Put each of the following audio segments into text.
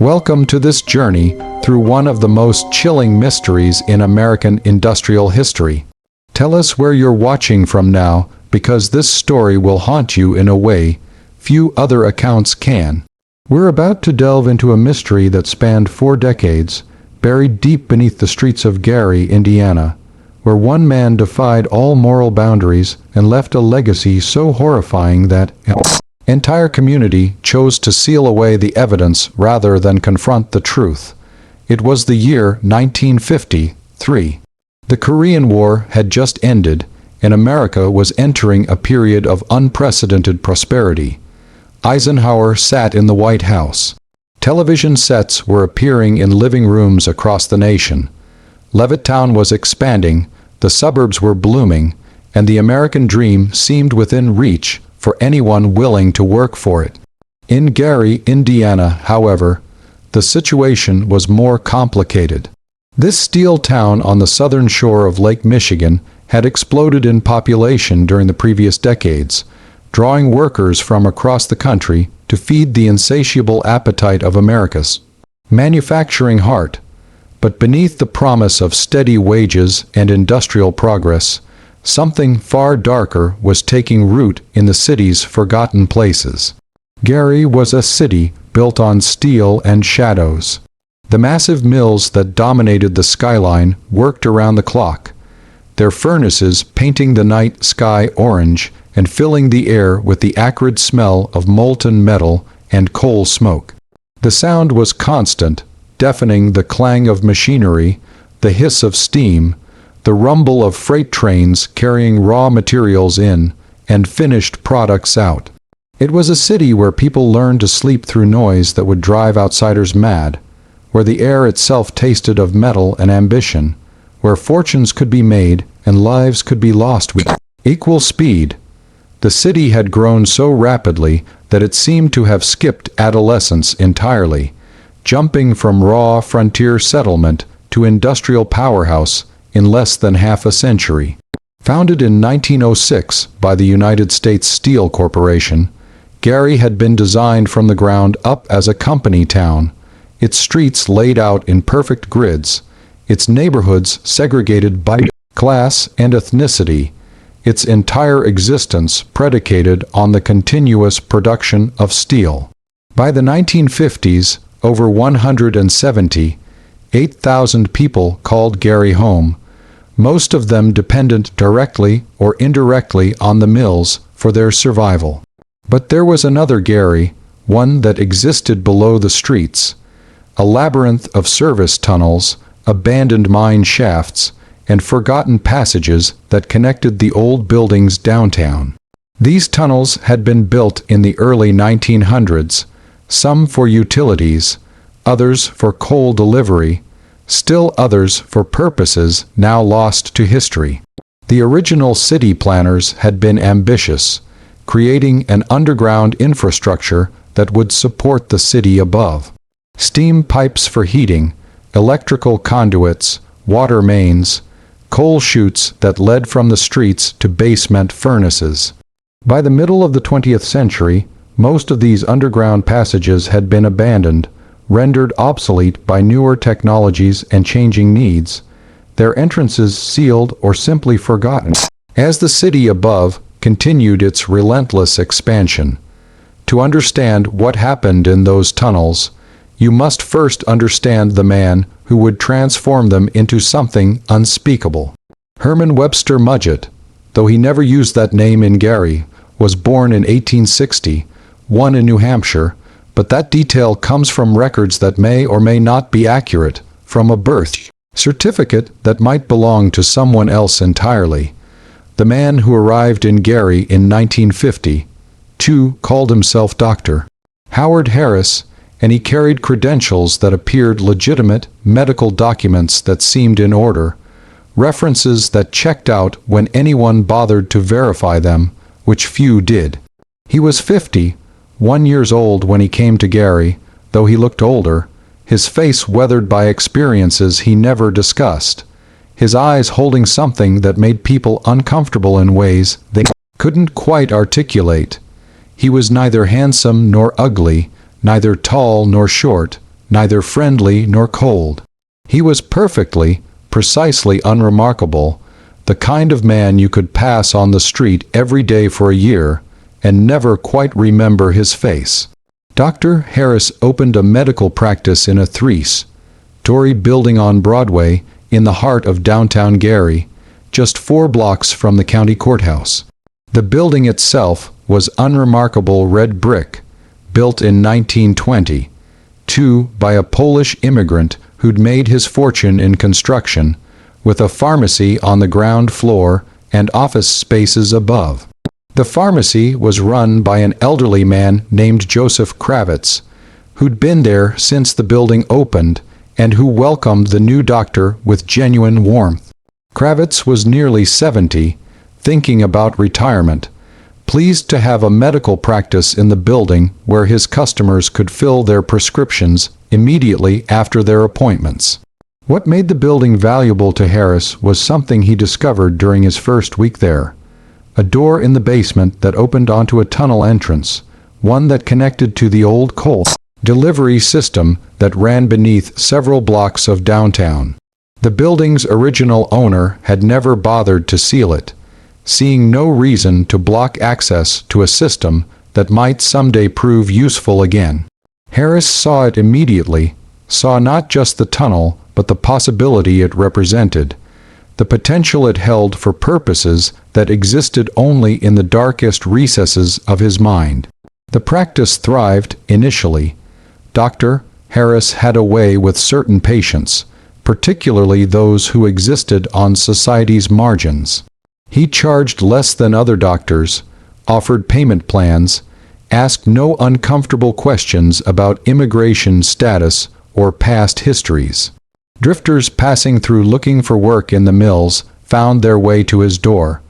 Welcome to this journey through one of the most chilling mysteries in American industrial history. Tell us where you're watching from now, because this story will haunt you in a way few other accounts can. We're about to delve into a mystery that spanned 4 decades, buried deep beneath the streets of Gary, Indiana, where one man defied all moral boundaries and left a legacy so horrifying that an entire community chose to seal away the evidence rather than confront the truth. It was the year 1953. The Korean War had just ended, and America was entering a period of unprecedented prosperity. Eisenhower sat in the White House. Television sets were appearing in living rooms across the nation. Levittown was expanding, the suburbs were blooming, and the American dream seemed within reach for anyone willing to work for it. In Gary, Indiana, however, the situation was more complicated. This steel town on the southern shore of Lake Michigan had exploded in population during the previous decades, drawing workers from across the country to feed the insatiable appetite of America's manufacturing heart. But beneath the promise of steady wages and industrial progress, something far darker was taking root in the city's forgotten places. Gary was a city built on steel and shadows. The massive mills that dominated the skyline worked around the clock, their furnaces painting the night sky orange and filling the air with the acrid smell of molten metal and coal smoke. The sound was constant, deafening the clang of machinery, the hiss of steam, the rumble of freight trains carrying raw materials in and finished products out. It was a city where people learned to sleep through noise that would drive outsiders mad, where the air itself tasted of metal and ambition, where fortunes could be made and lives could be lost with equal speed. The city had grown so rapidly that it seemed to have skipped adolescence entirely, jumping from raw frontier settlement to industrial powerhouse in less than half a century. Founded in 1906 by the United States Steel Corporation, Gary had been designed from the ground up as a company town, its streets laid out in perfect grids, its neighborhoods segregated by class and ethnicity, its entire existence predicated on the continuous production of steel. By the 1950s, over 178,000 people called Gary home, most of them dependent directly or indirectly on the mills for their survival. But there was another Gary, one that existed below the streets, a labyrinth of service tunnels, abandoned mine shafts, and forgotten passages that connected the old buildings downtown. These tunnels had been built in the early 1900s, some for utilities, others for coal delivery, still others for purposes now lost to history. The original city planners had been ambitious, creating an underground infrastructure that would support the city above. Steam pipes for heating, electrical conduits, water mains, coal chutes that led from the streets to basement furnaces. By the middle of the 20th century, most of these underground passages had been abandoned, rendered obsolete by newer technologies and changing needs, their entrances sealed or simply forgotten. As the city above continued its relentless expansion, to understand what happened in those tunnels, you must first understand the man who would transform them into something unspeakable. Herman Webster Mudgett, though he never used that name in Gary, was born in 1860, in New Hampshire, but that detail comes from records that may or may not be accurate, from a birth certificate that might belong to someone else entirely. The man who arrived in Gary in 1950, too, called himself Dr. Howard Harris, and he carried credentials that appeared legitimate, medical documents that seemed in order, references that checked out when anyone bothered to verify them, which few did. He was 51 years old when he came to Gary, though he looked older, his face weathered by experiences he never discussed, his eyes holding something that made people uncomfortable in ways they couldn't quite articulate. He was neither handsome nor ugly, neither tall nor short, neither friendly nor cold. He was perfectly, precisely unremarkable, the kind of man you could pass on the street every day for a year and never quite remember his face. Dr. Harris opened a medical practice in a three-story building on Broadway in the heart of downtown Gary, just 4 blocks from the county courthouse. The building itself was unremarkable red brick, built in 1922 by a Polish immigrant who'd made his fortune in construction, with a pharmacy on the ground floor and office spaces above. The pharmacy was run by an elderly man named Joseph Kravitz, who'd been there since the building opened and who welcomed the new doctor with genuine warmth. Kravitz was nearly 70, thinking about retirement, pleased to have a medical practice in the building where his customers could fill their prescriptions immediately after their appointments. What made the building valuable to Harris was something he discovered during his first week there. A door in the basement that opened onto a tunnel entrance, one that connected to the old coal delivery system that ran beneath several blocks of downtown. The building's original owner had never bothered to seal it, seeing no reason to block access to a system that might someday prove useful again. Harris saw it immediately, saw not just the tunnel, but the possibility it represented, the potential it held for purposes that existed only in the darkest recesses of his mind. The practice thrived initially. Dr. Harris had a way with certain patients, particularly those who existed on society's margins. He charged less than other doctors, offered payment plans, asked no uncomfortable questions about immigration status or past histories. Drifters passing through looking for work in the mills found their way to his door.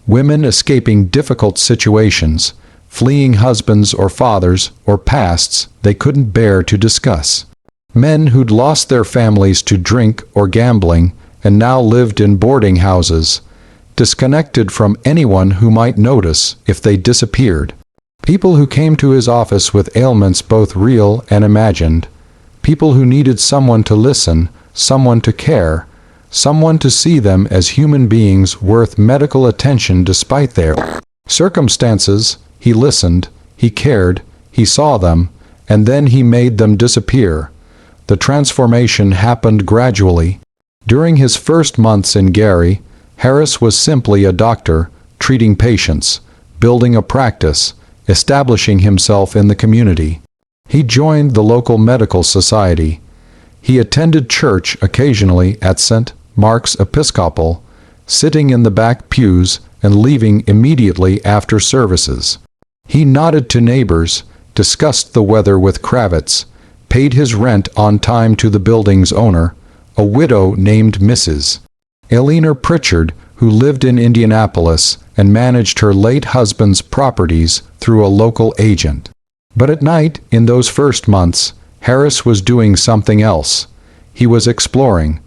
Women escaping difficult situations, fleeing husbands or fathers or pasts they couldn't bear to discuss. Men who'd lost their families to drink or gambling and now lived in boarding houses, disconnected from anyone who might notice if they disappeared. People who came to his office with ailments both real and imagined. People who needed someone to listen, someone to care, someone to see them as human beings worth medical attention despite their circumstances. He listened, he cared, he saw them, and then he made them disappear. The transformation happened gradually. During his first months in Gary, Harris was simply a doctor, treating patients, building a practice, establishing himself in the community. He joined the local medical society. He attended church occasionally at St. Mark's Episcopal, sitting in the back pews and leaving immediately after services. He nodded to neighbors, discussed the weather with Kravitz, paid his rent on time to the building's owner, a widow named Mrs. Eleanor Pritchard, who lived in Indianapolis and managed her late husband's properties through a local agent. But at night, in those first months, Harris was doing something else. He was exploring.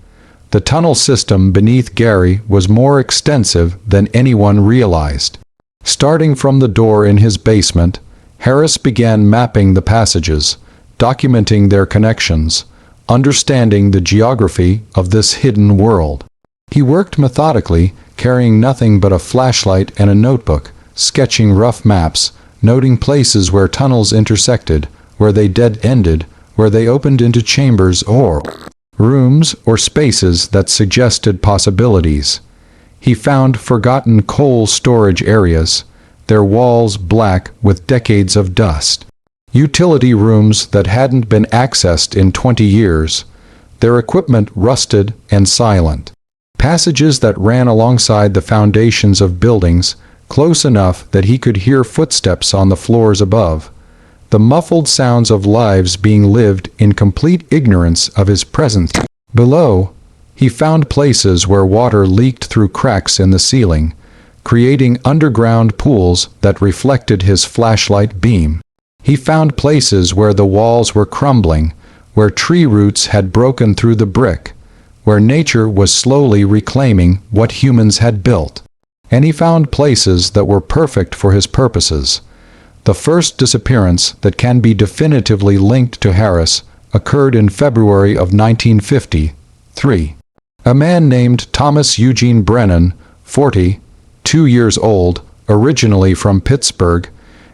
The tunnel system beneath Gary was more extensive than anyone realized. Starting from the door in his basement, Harris began mapping the passages, documenting their connections, understanding the geography of this hidden world. He worked methodically, carrying nothing but a flashlight and a notebook, sketching rough maps, noting places where tunnels intersected, where they dead-ended, where they opened into chambers or rooms or spaces that suggested possibilities. He found forgotten coal storage areas, their walls black with decades of dust. Utility rooms that hadn't been accessed in 20 years, their equipment rusted and silent. Passages that ran alongside the foundations of buildings, close enough that he could hear footsteps on the floors above. The muffled sounds of lives being lived in complete ignorance of his presence. Below, he found places where water leaked through cracks in the ceiling, creating underground pools that reflected his flashlight beam. He found places where the walls were crumbling, where tree roots had broken through the brick, where nature was slowly reclaiming what humans had built. And he found places that were perfect for his purposes. The first disappearance that can be definitively linked to Harris occurred in February of 1953. A man named Thomas Eugene Brennan, 42 years old, originally from Pittsburgh,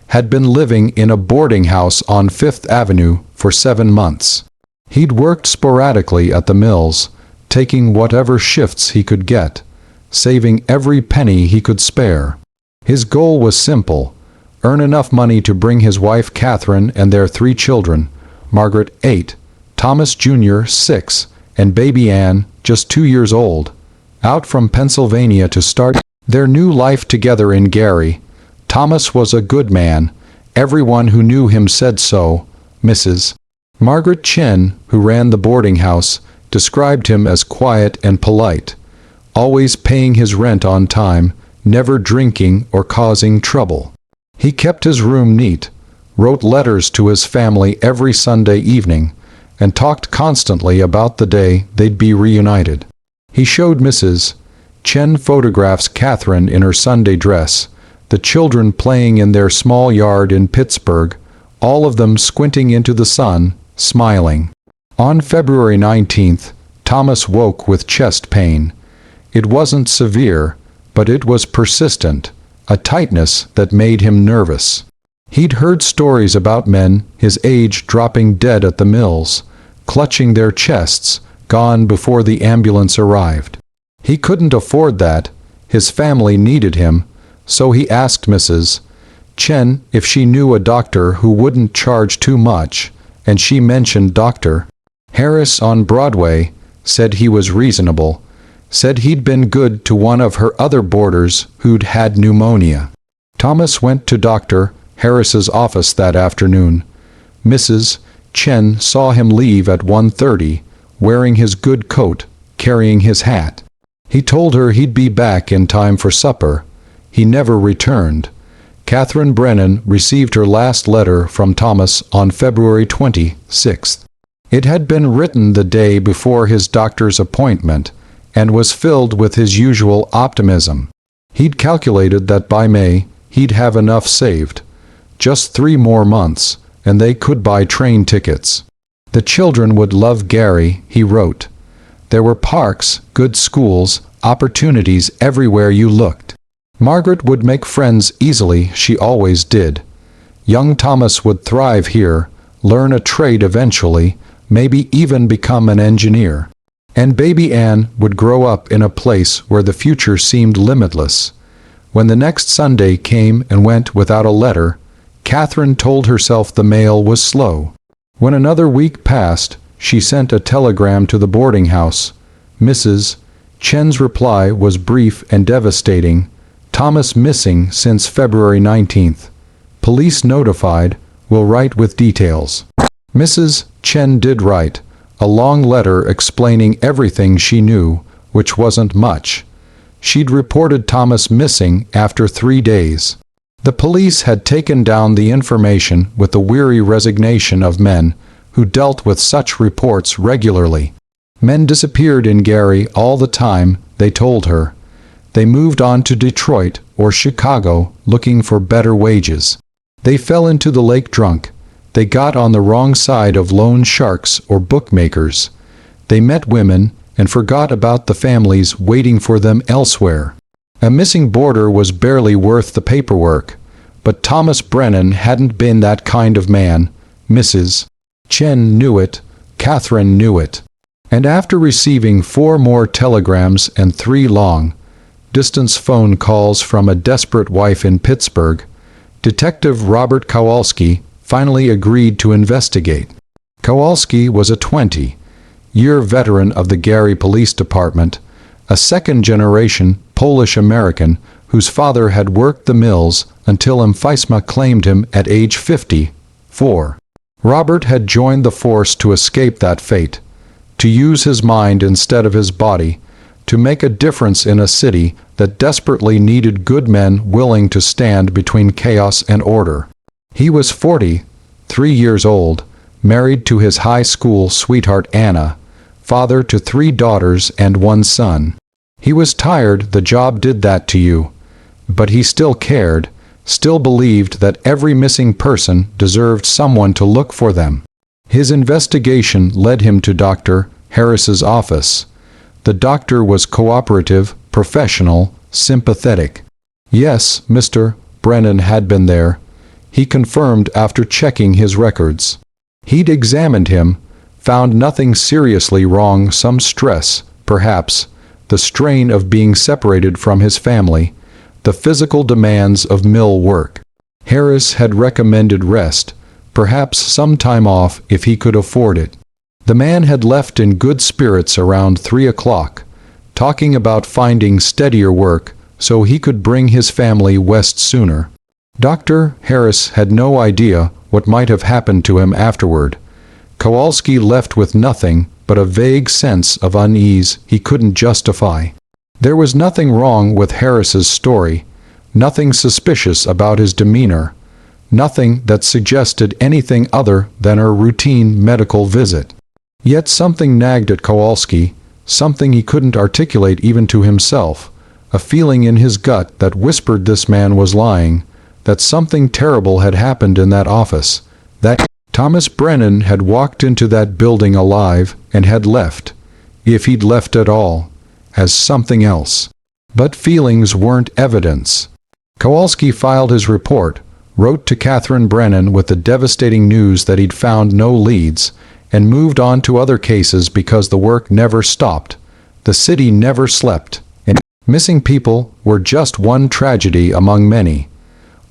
had been living in a boarding house on Fifth Avenue for 7 months. He'd worked sporadically at the mills, taking whatever shifts he could get, saving every penny he could spare. His goal was simple: earn enough money to bring his wife Catherine and their 3 children, Margaret 8, Thomas Jr. 6, and baby Ann, just 2 years old, out from Pennsylvania to start their new life together in Gary. Thomas was a good man. Everyone who knew him said so. Mrs. Margaret Chen, who ran the boarding house, described him as quiet and polite, always paying his rent on time, never drinking or causing trouble. He kept his room neat, wrote letters to his family every Sunday evening, and talked constantly about the day they'd be reunited. He showed Mrs. Chen photographs Catherine in her Sunday dress, the children playing in their small yard in Pittsburgh, all of them squinting into the sun, smiling. On February 19th, Thomas woke with chest pain. It wasn't severe, but it was persistent, a tightness that made him nervous. He'd heard stories about men his age dropping dead at the mills, clutching their chests, gone before the ambulance arrived. He couldn't afford that. His family needed him, so he asked Mrs. Chen if she knew a doctor who wouldn't charge too much, and she mentioned Dr. Harris on Broadway, said he was reasonable, said he'd been good to one of her other boarders who'd had pneumonia. Thomas went to Dr. Harris's office that afternoon. Mrs. Chen saw him leave at 1:30, wearing his good coat, carrying his hat. He told her he'd be back in time for supper. He never returned. Catherine Brennan received her last letter from Thomas on February 26th. It had been written the day before his doctor's appointment, and was filled with his usual optimism. He'd calculated that by May he'd have enough saved. Just 3 more months, and they could buy train tickets. The children would love Gary, he wrote. There were parks, good schools, opportunities everywhere you looked. Margaret would make friends easily, she always did. Young Thomas would thrive here, learn a trade eventually, maybe even become an engineer. And baby Ann would grow up in a place where the future seemed limitless. When the next Sunday came and went without a letter, Catherine told herself the mail was slow. When another week passed, she sent a telegram to the boarding house. Mrs. Chen's reply was brief and devastating. Thomas missing since February 19th. Police notified, will write with details. Mrs. Chen did write a long letter explaining everything she knew, which wasn't much. She'd reported Thomas missing after 3 days. The police had taken down the information with the weary resignation of men who dealt with such reports regularly. Men disappeared in Gary all the time, they told her. They moved on to Detroit or Chicago looking for better wages. They fell into the lake drunk. They got on the wrong side of loan sharks or bookmakers. They met women and forgot about the families waiting for them elsewhere. A missing boarder was barely worth the paperwork. But Thomas Brennan hadn't been that kind of man. Mrs. Chen knew it. Catherine knew it. And after receiving 4 more telegrams and 3 long-distance phone calls from a desperate wife in Pittsburgh, Detective Robert Kowalski finally agreed to investigate. Kowalski was a 20-year veteran of the Gary Police Department, a second-generation Polish-American whose father had worked the mills until emphysema claimed him at age 54. Robert had joined the force to escape that fate, to use his mind instead of his body, to make a difference in a city that desperately needed good men willing to stand between chaos and order. He was 43 years old, married to his high school sweetheart Anna, father to 3 daughters and 1 son. He was tired the job did that to you, but he still cared, still believed that every missing person deserved someone to look for them. His investigation led him to Dr. Harris's office. The doctor was cooperative, professional, sympathetic. Yes, Mr. Brennan had been there, he confirmed after checking his records. He'd examined him, found nothing seriously wrong, some stress, perhaps, the strain of being separated from his family, the physical demands of mill work. Harris had recommended rest, perhaps some time off if he could afford it. The man had left in good spirits around 3 o'clock, talking about finding steadier work so he could bring his family west sooner. Dr. Harris had no idea what might have happened to him afterward. Kowalski left with nothing but a vague sense of unease he couldn't justify. There was nothing wrong with Harris's story, nothing suspicious about his demeanor, nothing that suggested anything other than a routine medical visit. Yet something nagged at Kowalski, something he couldn't articulate even to himself, a feeling in his gut that whispered this man was lying, that something terrible had happened in that office, that Thomas Brennan had walked into that building alive and had left, if he'd left at all, as something else. But feelings weren't evidence. Kowalski filed his report, wrote to Catherine Brennan with the devastating news that he'd found no leads, and moved on to other cases because the work never stopped. The city never slept, and missing people were just one tragedy among many.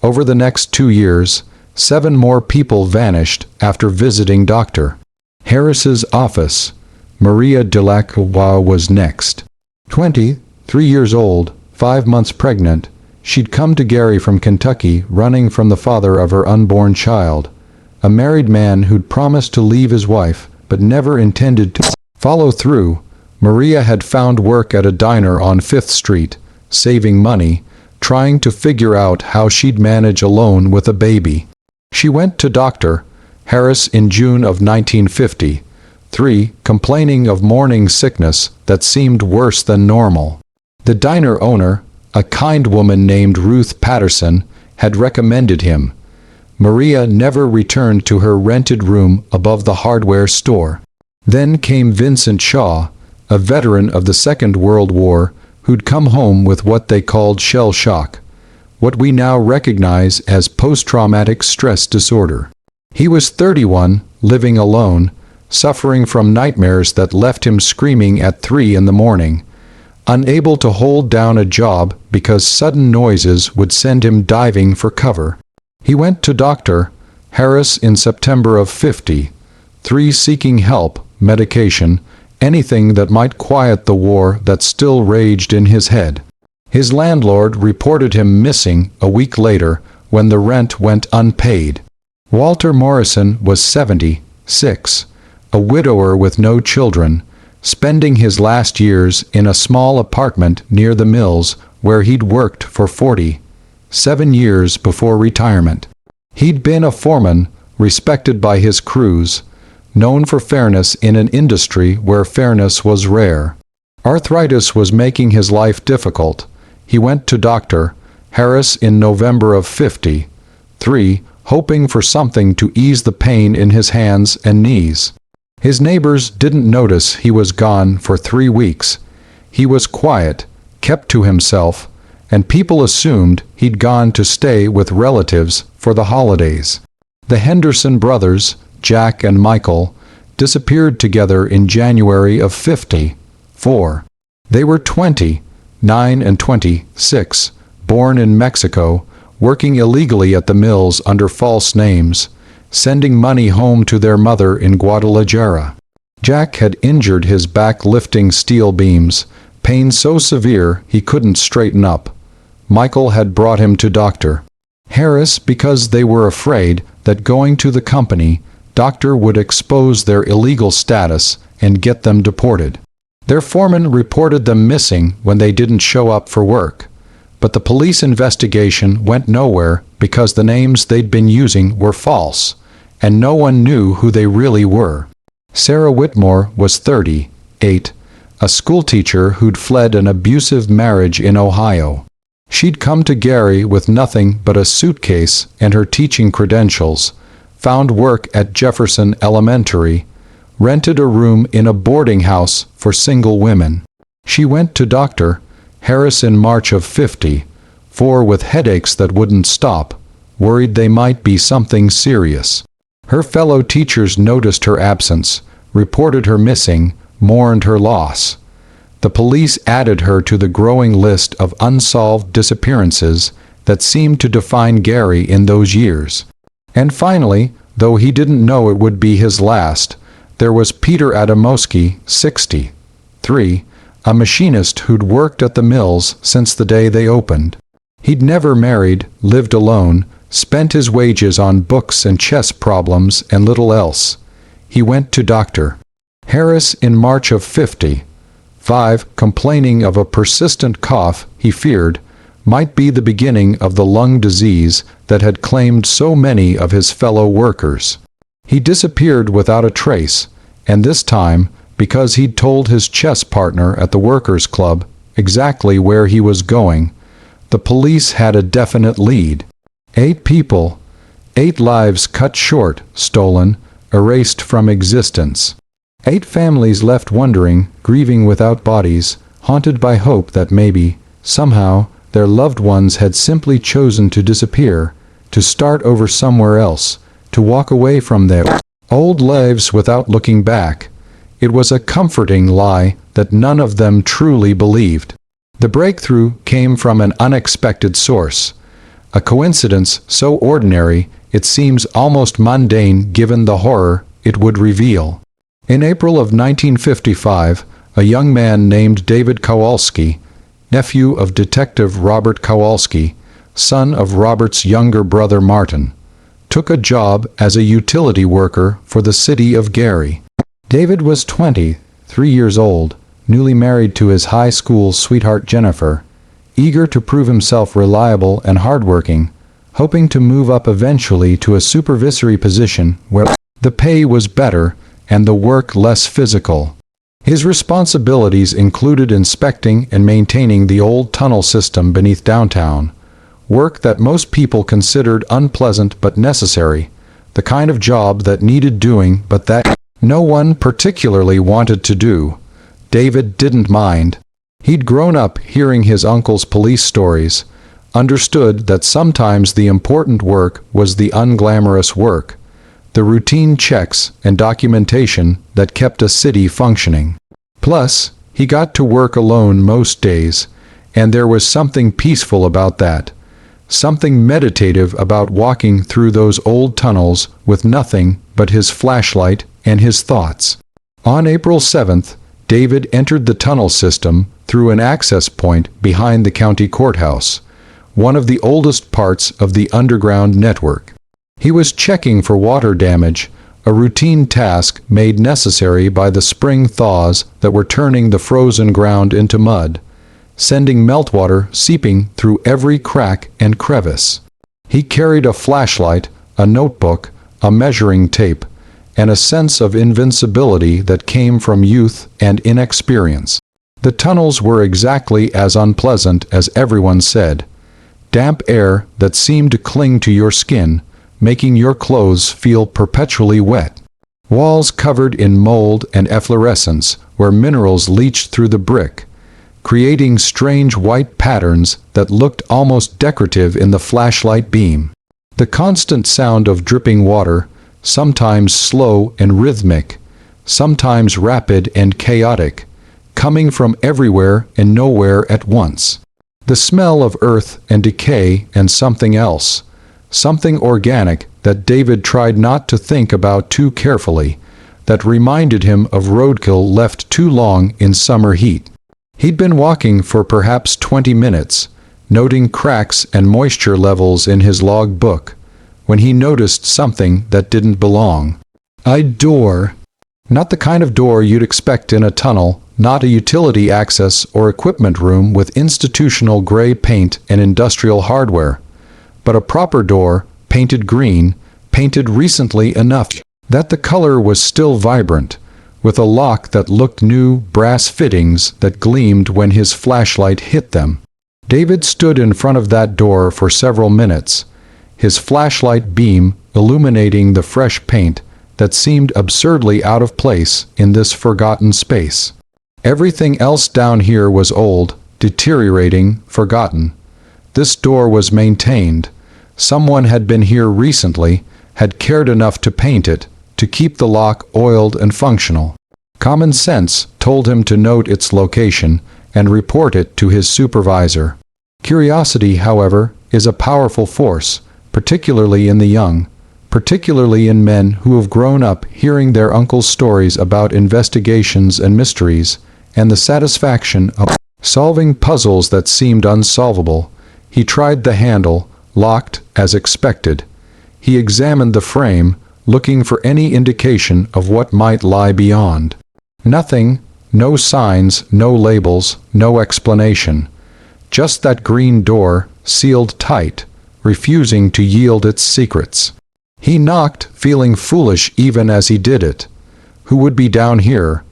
Over the next 2 years, 7 more people vanished after visiting Dr. Harris's office. Maria Delacroix was next. 23 years old, 5 months pregnant, she'd come to Gary from Kentucky running from the father of her unborn child, a married man who'd promised to leave his wife but never intended to follow through. Maria had found work at a diner on 5th Street, saving money, trying to figure out how she'd manage alone with a baby. She went to Dr. Harris in June of 1953, complaining of morning sickness that seemed worse than normal. The diner owner, a kind woman named Ruth Patterson, had recommended him. Maria never returned to her rented room above the hardware store. Then came Vincent Shaw, a veteran of the Second World War, who'd come home with what they called shell shock, what we now recognize as post-traumatic stress disorder. He was 31, living alone, suffering from nightmares that left him screaming at 3 in the morning, unable to hold down a job because sudden noises would send him diving for cover. He went to Dr. Harris in September of '53, seeking help, medication, anything that might quiet the war that still raged in his head. His landlord reported him missing a week later when the rent went unpaid. Walter Morrison was 76, a widower with no children, spending his last years in a small apartment near the mills where he'd worked for 47 years before retirement. He'd been a foreman, respected by his crews, known for fairness in an industry where fairness was rare. Arthritis was making his life difficult. He went to Dr. Harris in November of '53, hoping for something to ease the pain in his hands and knees. His neighbors didn't notice he was gone for 3 weeks. He was quiet, kept to himself, and people assumed he'd gone to stay with relatives for the holidays. The Henderson brothers, Jack and Michael, disappeared together in January of '54. They were 29 and 26, born in Mexico, working illegally at the mills under false names, sending money home to their mother in Guadalajara. Jack had injured his back lifting steel beams, pain so severe he couldn't straighten up. Michael had brought him to Dr. Harris because they were afraid that going to the company, Doctor would expose their illegal status and get them deported. Their foreman reported them missing when they didn't show up for work. But the police investigation went nowhere because the names they'd been using were false, and no one knew who they really were. Sarah Whitmore was 38, a schoolteacher who'd fled an abusive marriage in Ohio. She'd come to Gary with nothing but a suitcase and her teaching credentials, found work at Jefferson Elementary, rented a room in a boarding house for single women. She went to Dr. Harris in March of 54 with headaches that wouldn't stop, worried they might be something serious. Her fellow teachers noticed her absence, reported her missing, mourned her loss. The police added her to the growing list of unsolved disappearances that seemed to define Gary in those years. And finally, though he didn't know it would be his last, there was Peter Adamowski, 63, a machinist who'd worked at the mills since the day they opened. He'd never married, lived alone, spent his wages on books and chess problems and little else. He went to Dr. Harris in March of 55, complaining of a persistent cough he feared might be the beginning of the lung disease that had claimed so many of his fellow workers. He disappeared without a trace, and this time, because he'd told his chess partner at the Workers' Club exactly where he was going, the police had a definite lead. 8 people, 8 lives cut short, stolen, erased from existence. 8 families left wondering, grieving without bodies, haunted by hope that maybe, somehow, their loved ones had simply chosen to disappear, to start over somewhere else, to walk away from their old lives without looking back. It was a comforting lie that none of them truly believed. The breakthrough came from an unexpected source. A coincidence so ordinary it seems almost mundane given the horror it would reveal. In April of 1955, a young man named David Kowalski, nephew of Detective Robert Kowalski, son of Robert's younger brother Martin, took a job as a utility worker for the city of Gary. David was 23 years old, newly married to his high school sweetheart Jennifer, eager to prove himself reliable and hardworking, hoping to move up eventually to a supervisory position where the pay was better and the work less physical. His responsibilities included inspecting and maintaining the old tunnel system beneath downtown, work that most people considered unpleasant but necessary, the kind of job that needed doing but that no one particularly wanted to do. David didn't mind. He'd grown up hearing his uncle's police stories, understood that sometimes the important work was the unglamorous work, the routine checks and documentation that kept a city functioning. Plus, he got to work alone most days, and there was something peaceful about that, something meditative about walking through those old tunnels with nothing but his flashlight and his thoughts. On April 7th, David entered the tunnel system through an access point behind the county courthouse, one of the oldest parts of the underground network. He was checking for water damage, a routine task made necessary by the spring thaws that were turning the frozen ground into mud, sending meltwater seeping through every crack and crevice. He carried a flashlight, a notebook, a measuring tape, and a sense of invincibility that came from youth and inexperience. The tunnels were exactly as unpleasant as everyone said. Damp air that seemed to cling to your skin, making your clothes feel perpetually wet. Walls covered in mold and efflorescence where minerals leached through the brick, creating strange white patterns that looked almost decorative in the flashlight beam. The constant sound of dripping water, sometimes slow and rhythmic, sometimes rapid and chaotic, coming from everywhere and nowhere at once. The smell of earth and decay and something else, something organic that David tried not to think about too carefully, that reminded him of roadkill left too long in summer heat. He'd been walking for perhaps 20 minutes, noting cracks and moisture levels in his log book, when he noticed something that didn't belong. A door. Not the kind of door you'd expect in a tunnel, not a utility access or equipment room with institutional gray paint and industrial hardware, but a proper door, painted green, painted recently enough that the color was still vibrant, with a lock that looked new, brass fittings that gleamed when his flashlight hit them. David stood in front of that door for several minutes, his flashlight beam illuminating the fresh paint that seemed absurdly out of place in this forgotten space. Everything else down here was old, deteriorating, forgotten. This door was maintained. Someone had been here recently, had cared enough to paint it, to keep the lock oiled and functional. Common sense told him to note its location and report it to his supervisor. Curiosity, however, is a powerful force, particularly in the young, particularly in men who have grown up hearing their uncle's stories about investigations and mysteries, and the satisfaction of solving puzzles that seemed unsolvable. He tried the handle, locked as expected. He examined the frame, looking for any indication of what might lie beyond. Nothing, no signs, no labels, no explanation. Just that green door, sealed tight, refusing to yield its secrets. He knocked, feeling foolish even as he did it. Who would be down here?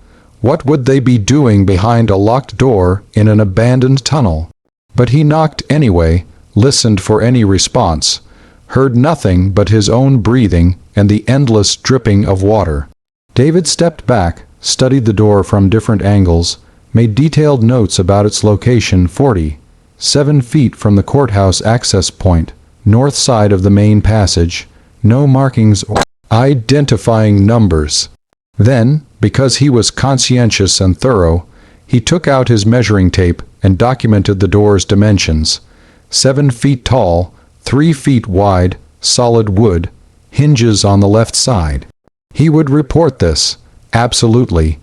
What would they be doing behind a locked door in an abandoned tunnel? But he knocked anyway, listened for any response, heard nothing but his own breathing and the endless dripping of water. David stepped back, studied the door from different angles, made detailed notes about its location 47 feet from the courthouse access point, north side of the main passage, no markings or identifying numbers. Then, because he was conscientious and thorough, he took out his measuring tape and documented the door's dimensions. 7 feet tall, 3 feet wide, solid wood, hinges on the left side. He would report this, absolutely.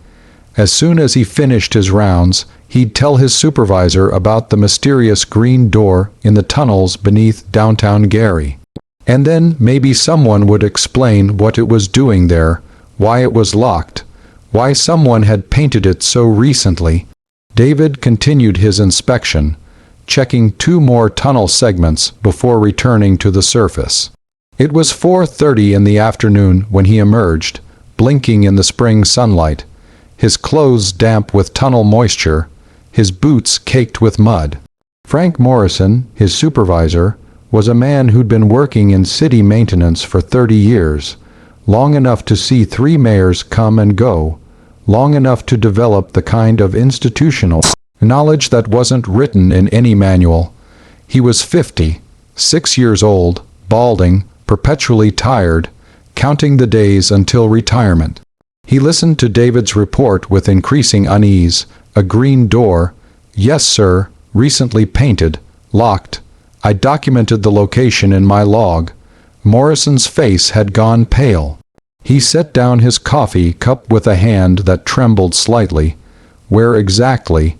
As soon as he finished his rounds, he'd tell his supervisor about the mysterious green door in the tunnels beneath downtown Gary. And then maybe someone would explain what it was doing there, why it was locked, why someone had painted it so recently. David continued his inspection, checking 2 more tunnel segments before returning to the surface. It was 4:30 in the afternoon when he emerged, blinking in the spring sunlight, his clothes damp with tunnel moisture, his boots caked with mud. Frank Morrison, his supervisor, was a man who'd been working in city maintenance for 30 years, long enough to see 3 mayors come and go, long enough to develop the kind of institutional knowledge that wasn't written in any manual. He was 50, 6 years old, balding, perpetually tired, counting the days until retirement. He listened to David's report with increasing unease. A green door, yes sir, recently painted, locked. I documented the location in my log. Morrison's face had gone pale. He set down his coffee cup with a hand that trembled slightly. Where exactly?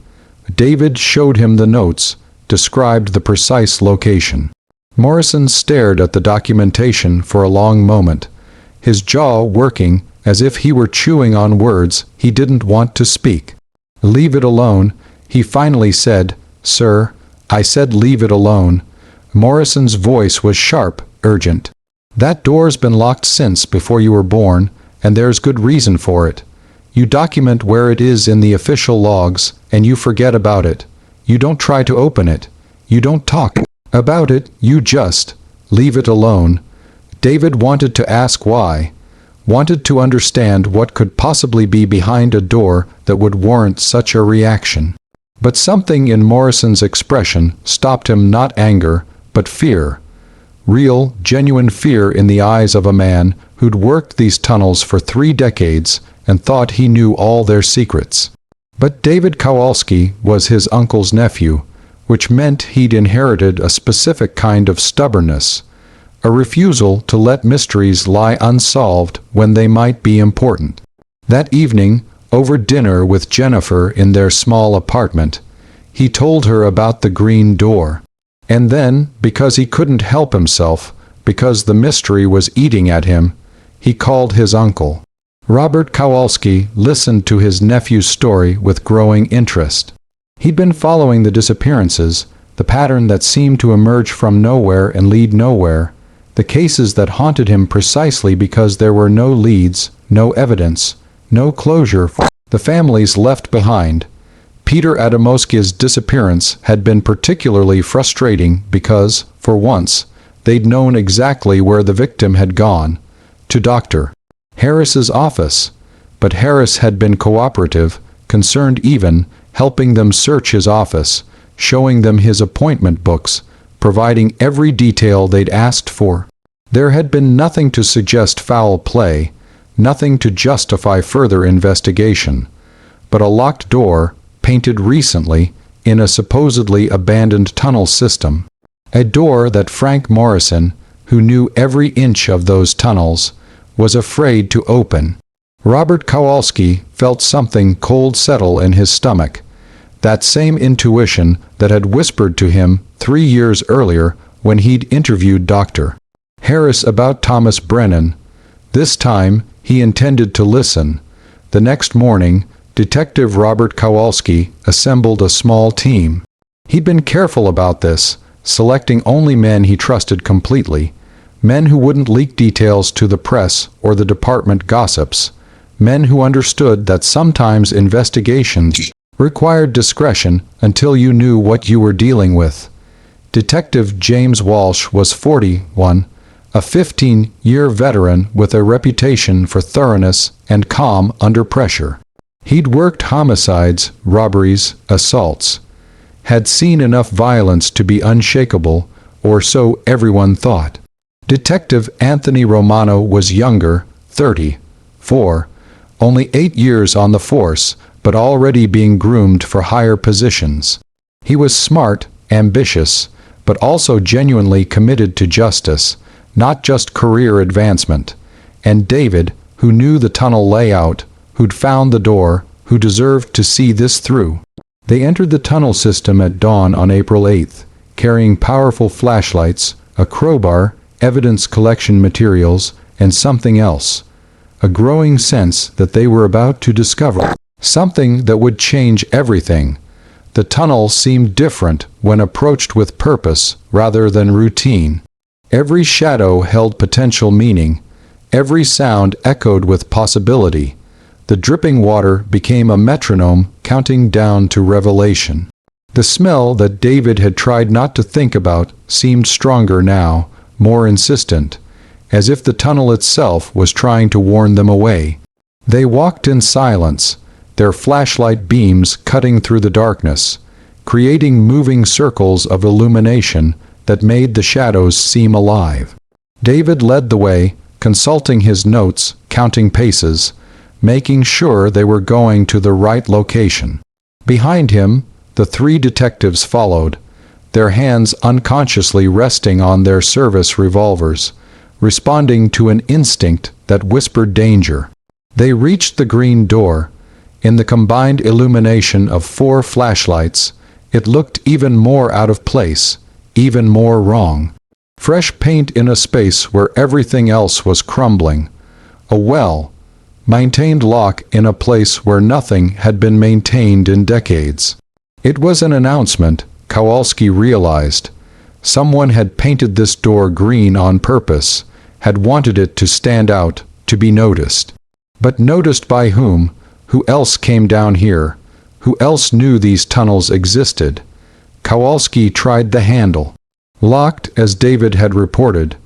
David showed him the notes, described the precise location. Morrison stared at the documentation for a long moment, his jaw working as if he were chewing on words he didn't want to speak. Leave it alone, he finally said. Sir, I said leave it alone. Morrison's voice was sharp, urgent. That door's been locked since before you were born, and there's good reason for it. You document where it is in the official logs, and you forget about it. You don't try to open it. You don't talk about it, you just leave it alone. David wanted to ask why, wanted to understand what could possibly be behind a door that would warrant such a reaction. But something in Morrison's expression stopped him, not anger, but fear. Real, genuine fear in the eyes of a man who'd worked these tunnels for 3 decades and thought he knew all their secrets. But David Kowalski was his uncle's nephew, which meant he'd inherited a specific kind of stubbornness, a refusal to let mysteries lie unsolved when they might be important. That evening, over dinner with Jennifer in their small apartment, he told her about the green door. And then, because he couldn't help himself, because the mystery was eating at him, he called his uncle. Robert Kowalski listened to his nephew's story with growing interest. He'd been following the disappearances, the pattern that seemed to emerge from nowhere and lead nowhere, the cases that haunted him precisely because there were no leads, no evidence, no closure for the families left behind. Peter Adamowski's disappearance had been particularly frustrating because, for once, they'd known exactly where the victim had gone, to Dr. Harris's office. But Harris had been cooperative, concerned even, helping them search his office, showing them his appointment books, providing every detail they'd asked for. There had been nothing to suggest foul play, nothing to justify further investigation, but a locked door, painted recently, in a supposedly abandoned tunnel system. A door that Frank Morrison, who knew every inch of those tunnels, was afraid to open. Robert Kowalski felt something cold settle in his stomach, that same intuition that had whispered to him 3 years earlier when he'd interviewed Dr. Harris about Thomas Brennan. This time, he intended to listen. The next morning, Detective Robert Kowalski assembled a small team. He'd been careful about this, selecting only men he trusted completely, men who wouldn't leak details to the press or the department gossips, men who understood that sometimes investigations required discretion until you knew what you were dealing with. Detective James Walsh was 41, a 15-year veteran with a reputation for thoroughness and calm under pressure. He'd worked homicides, robberies, assaults, had seen enough violence to be unshakable, or so everyone thought. Detective Anthony Romano was younger, 34, only 8 years on the force, but already being groomed for higher positions. He was smart, ambitious, but also genuinely committed to justice, not just career advancement. And David, who knew the tunnel layout, who'd found the door, who deserved to see this through. They entered the tunnel system at dawn on April 8th, carrying powerful flashlights, a crowbar, evidence collection materials, and something else. A growing sense that they were about to discover something that would change everything. The tunnel seemed different when approached with purpose rather than routine. Every shadow held potential meaning. Every sound echoed with possibility. The dripping water became a metronome counting down to revelation. The smell that David had tried not to think about seemed stronger now, more insistent, as if the tunnel itself was trying to warn them away. They walked in silence, their flashlight beams cutting through the darkness, creating moving circles of illumination that made the shadows seem alive. David led the way, consulting his notes, counting paces, making sure they were going to the right location. Behind him, the 3 detectives followed, their hands unconsciously resting on their service revolvers, responding to an instinct that whispered danger. They reached the green door. In the combined illumination of 4 flashlights, it looked even more out of place, even more wrong. Fresh paint in a space where everything else was crumbling. A well-maintained lock in a place where nothing had been maintained in decades. It was an announcement, Kowalski realized. Someone had painted this door green on purpose, had wanted it to stand out, to be noticed. But noticed by whom? Who else came down here? Who else knew these tunnels existed? Kowalski tried the handle. Locked, as David had reported.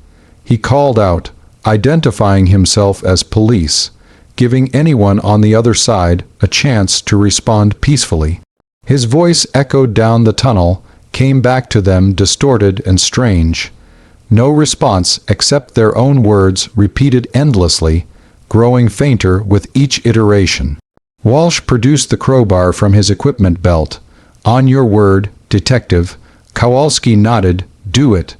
He called out, identifying himself as police, giving anyone on the other side a chance to respond peacefully. His voice echoed down the tunnel, came back to them distorted and strange. No response except their own words repeated endlessly, growing fainter with each iteration. Walsh produced the crowbar from his equipment belt. On your word, detective. Kowalski nodded. Do it.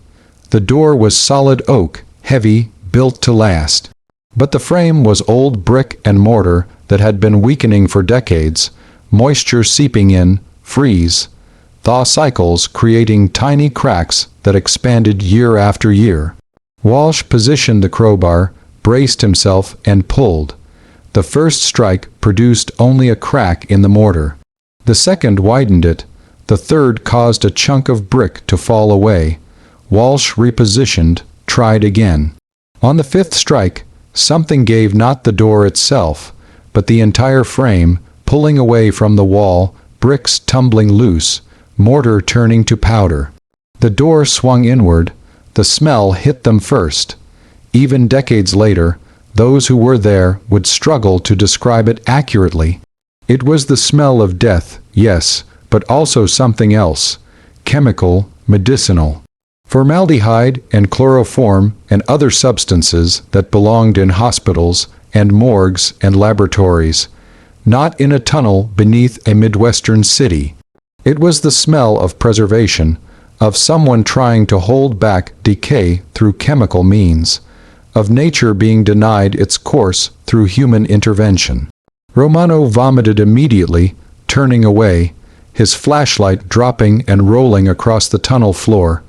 The door was solid oak, heavy, built to last. But the frame was old brick and mortar that had been weakening for decades, moisture seeping in, freeze, thaw cycles creating tiny cracks that expanded year after year. Walsh positioned the crowbar, braced himself, and pulled. The first strike produced only a crack in the mortar. The second widened it. The third caused a chunk of brick to fall away. Walsh repositioned, tried again. On the 5th strike, something gave, not the door itself, but the entire frame, pulling away from the wall, bricks tumbling loose, mortar turning to powder. The door swung inward. The smell hit them first. Even decades later, those who were there would struggle to describe it accurately. It was the smell of death, yes, but also something else: chemical, medicinal. Formaldehyde and chloroform and other substances that belonged in hospitals and morgues and laboratories, not in a tunnel beneath a Midwestern city. It was the smell of preservation, of someone trying to hold back decay through chemical means, of nature being denied its course through human intervention. Romano vomited immediately, turning away, his flashlight dropping and rolling across the tunnel floor,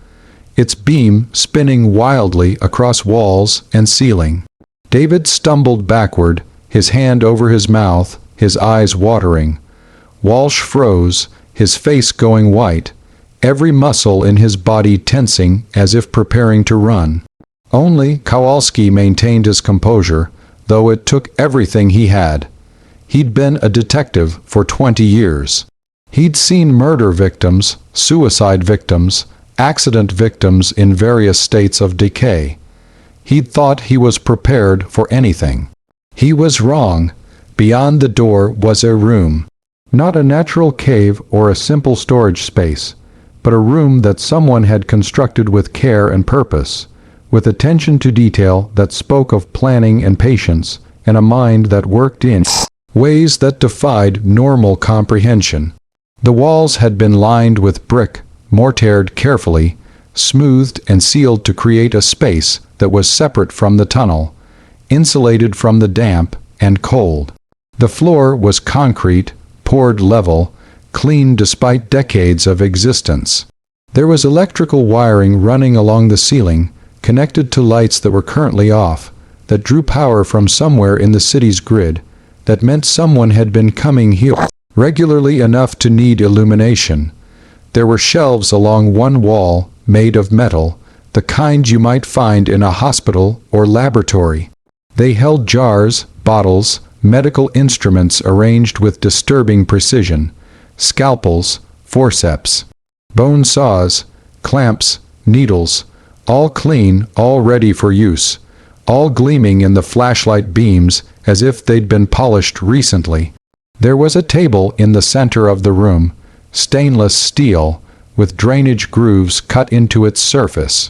its beam spinning wildly across walls and ceiling. David stumbled backward, his hand over his mouth, his eyes watering. Walsh froze, his face going white, every muscle in his body tensing as if preparing to run. Only Kowalski maintained his composure, though it took everything he had. He'd been a detective for 20 years. He'd seen murder victims, suicide victims, accident victims in various states of decay. He'd thought he was prepared for anything. He was wrong. Beyond the door was a room. Not a natural cave or a simple storage space, but a room that someone had constructed with care and purpose, with attention to detail that spoke of planning and patience, and a mind that worked in ways that defied normal comprehension. The walls had been lined with brick, mortared carefully, smoothed and sealed to create a space that was separate from the tunnel, insulated from the damp and cold. The floor was concrete, poured level, clean despite decades of existence. There was electrical wiring running along the ceiling, connected to lights that were currently off, that drew power from somewhere in the city's grid, that meant someone had been coming here regularly enough to need illumination. There were shelves along one wall, made of metal, the kind you might find in a hospital or laboratory. They held jars, bottles, medical instruments arranged with disturbing precision, scalpels, forceps, bone saws, clamps, needles, all clean, all ready for use, all gleaming in the flashlight beams as if they'd been polished recently. There was a table in the center of the room, stainless steel, with drainage grooves cut into its surface.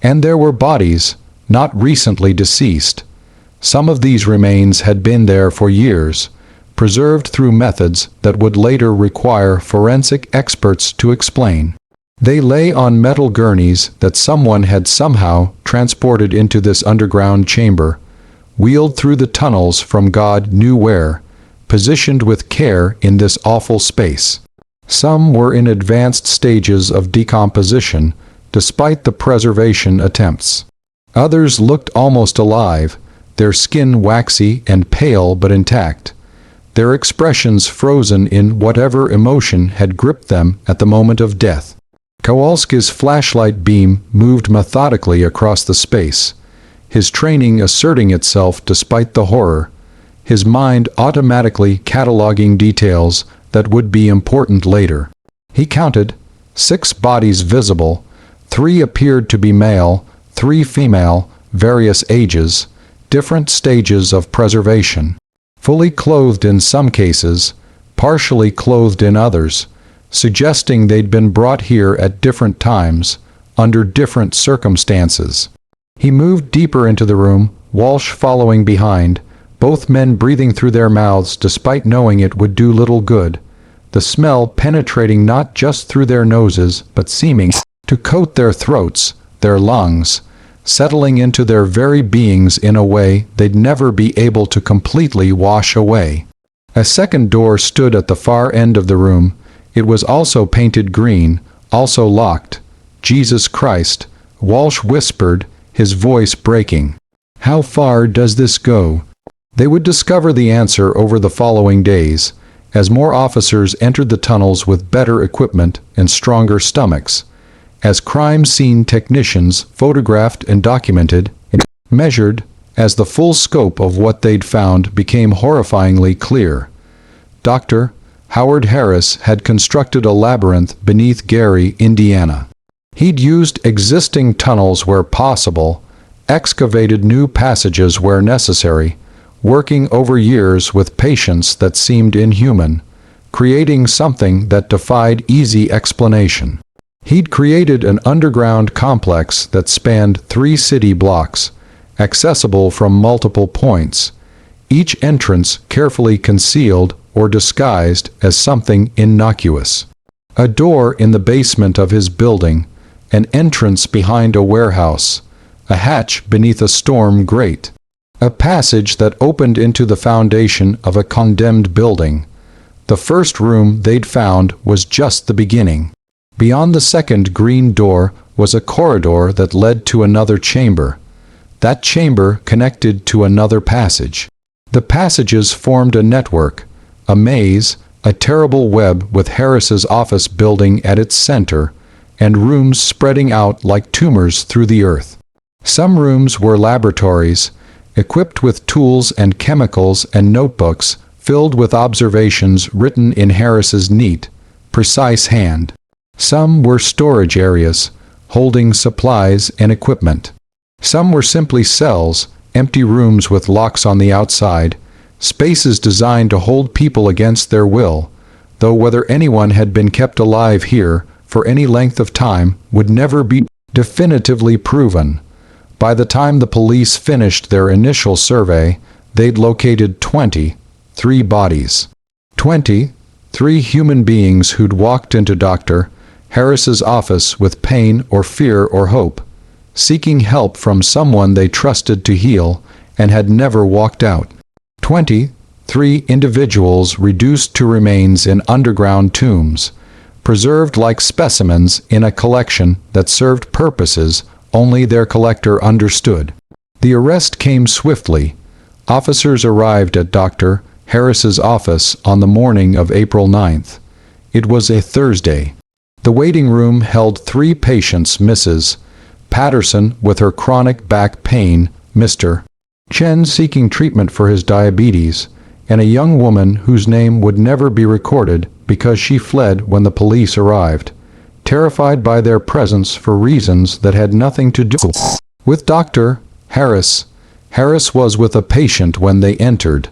And there were bodies, not recently deceased. Some of these remains had been there for years, preserved through methods that would later require forensic experts to explain. They lay on metal gurneys that someone had somehow transported into this underground chamber, wheeled through the tunnels from God knew where, positioned with care in this awful space. Some were in advanced stages of decomposition, despite the preservation attempts. Others looked almost alive, their skin waxy and pale but intact, their expressions frozen in whatever emotion had gripped them at the moment of death. Kowalski's flashlight beam moved methodically across the space, his training asserting itself despite the horror, his mind automatically cataloging details that would be important later. He counted 6 bodies visible, 3 appeared to be male, 3 female, various ages, different stages of preservation. Fully clothed in some cases, partially clothed in others, suggesting they'd been brought here at different times, under different circumstances. He moved deeper into the room, Walsh following behind, both men breathing through their mouths despite knowing it would do little good, the smell penetrating not just through their noses but seeming to coat their throats, their lungs, settling into their very beings in a way they'd never be able to completely wash away. A second door stood at the far end of the room. It was also painted green, also locked. Jesus Christ, Walsh whispered, his voice breaking. How far does this go? They would discover the answer over the following days, as more officers entered the tunnels with better equipment and stronger stomachs, as crime scene technicians photographed and documented and measured, as the full scope of what they'd found became horrifyingly clear. Dr. Howard Harris had constructed a labyrinth beneath Gary, Indiana. He'd used existing tunnels where possible, excavated new passages where necessary, working over years with patience that seemed inhuman, creating something that defied easy explanation. He'd created an underground complex that spanned 3 city blocks, accessible from multiple points, each entrance carefully concealed or disguised as something innocuous. A door in the basement of his building, an entrance behind a warehouse, a hatch beneath a storm grate, a passage that opened into the foundation of a condemned building. The first room they'd found was just the beginning. Beyond the second green door was a corridor that led to another chamber. That chamber connected to another passage. The passages formed a network, a maze, a terrible web with Harris's office building at its center, and rooms spreading out like tumors through the earth. Some rooms were laboratories, equipped with tools and chemicals and notebooks filled with observations written in Harris's neat, precise hand. Some were storage areas, holding supplies and equipment. Some were simply cells, empty rooms with locks on the outside, spaces designed to hold people against their will, though whether anyone had been kept alive here for any length of time would never be definitively proven. By the time the police finished their initial survey, they'd located 23 bodies. 23 human beings who'd walked into Dr. Harris's office with pain or fear or hope, seeking help from someone they trusted to heal, and had never walked out. 23 individuals reduced to remains in underground tombs, preserved like specimens in a collection that served purposes only their collector understood. The arrest came swiftly. Officers arrived at Dr. Harris's office on the morning of April 9th. It was a Thursday. The waiting room held 3 patients: Mrs. Patterson with her chronic back pain, Mr. Chen seeking treatment for his diabetes, and a young woman whose name would never be recorded because she fled when the police arrived, terrified by their presence for reasons that had nothing to do with Dr. Harris. Harris was with a patient when they entered,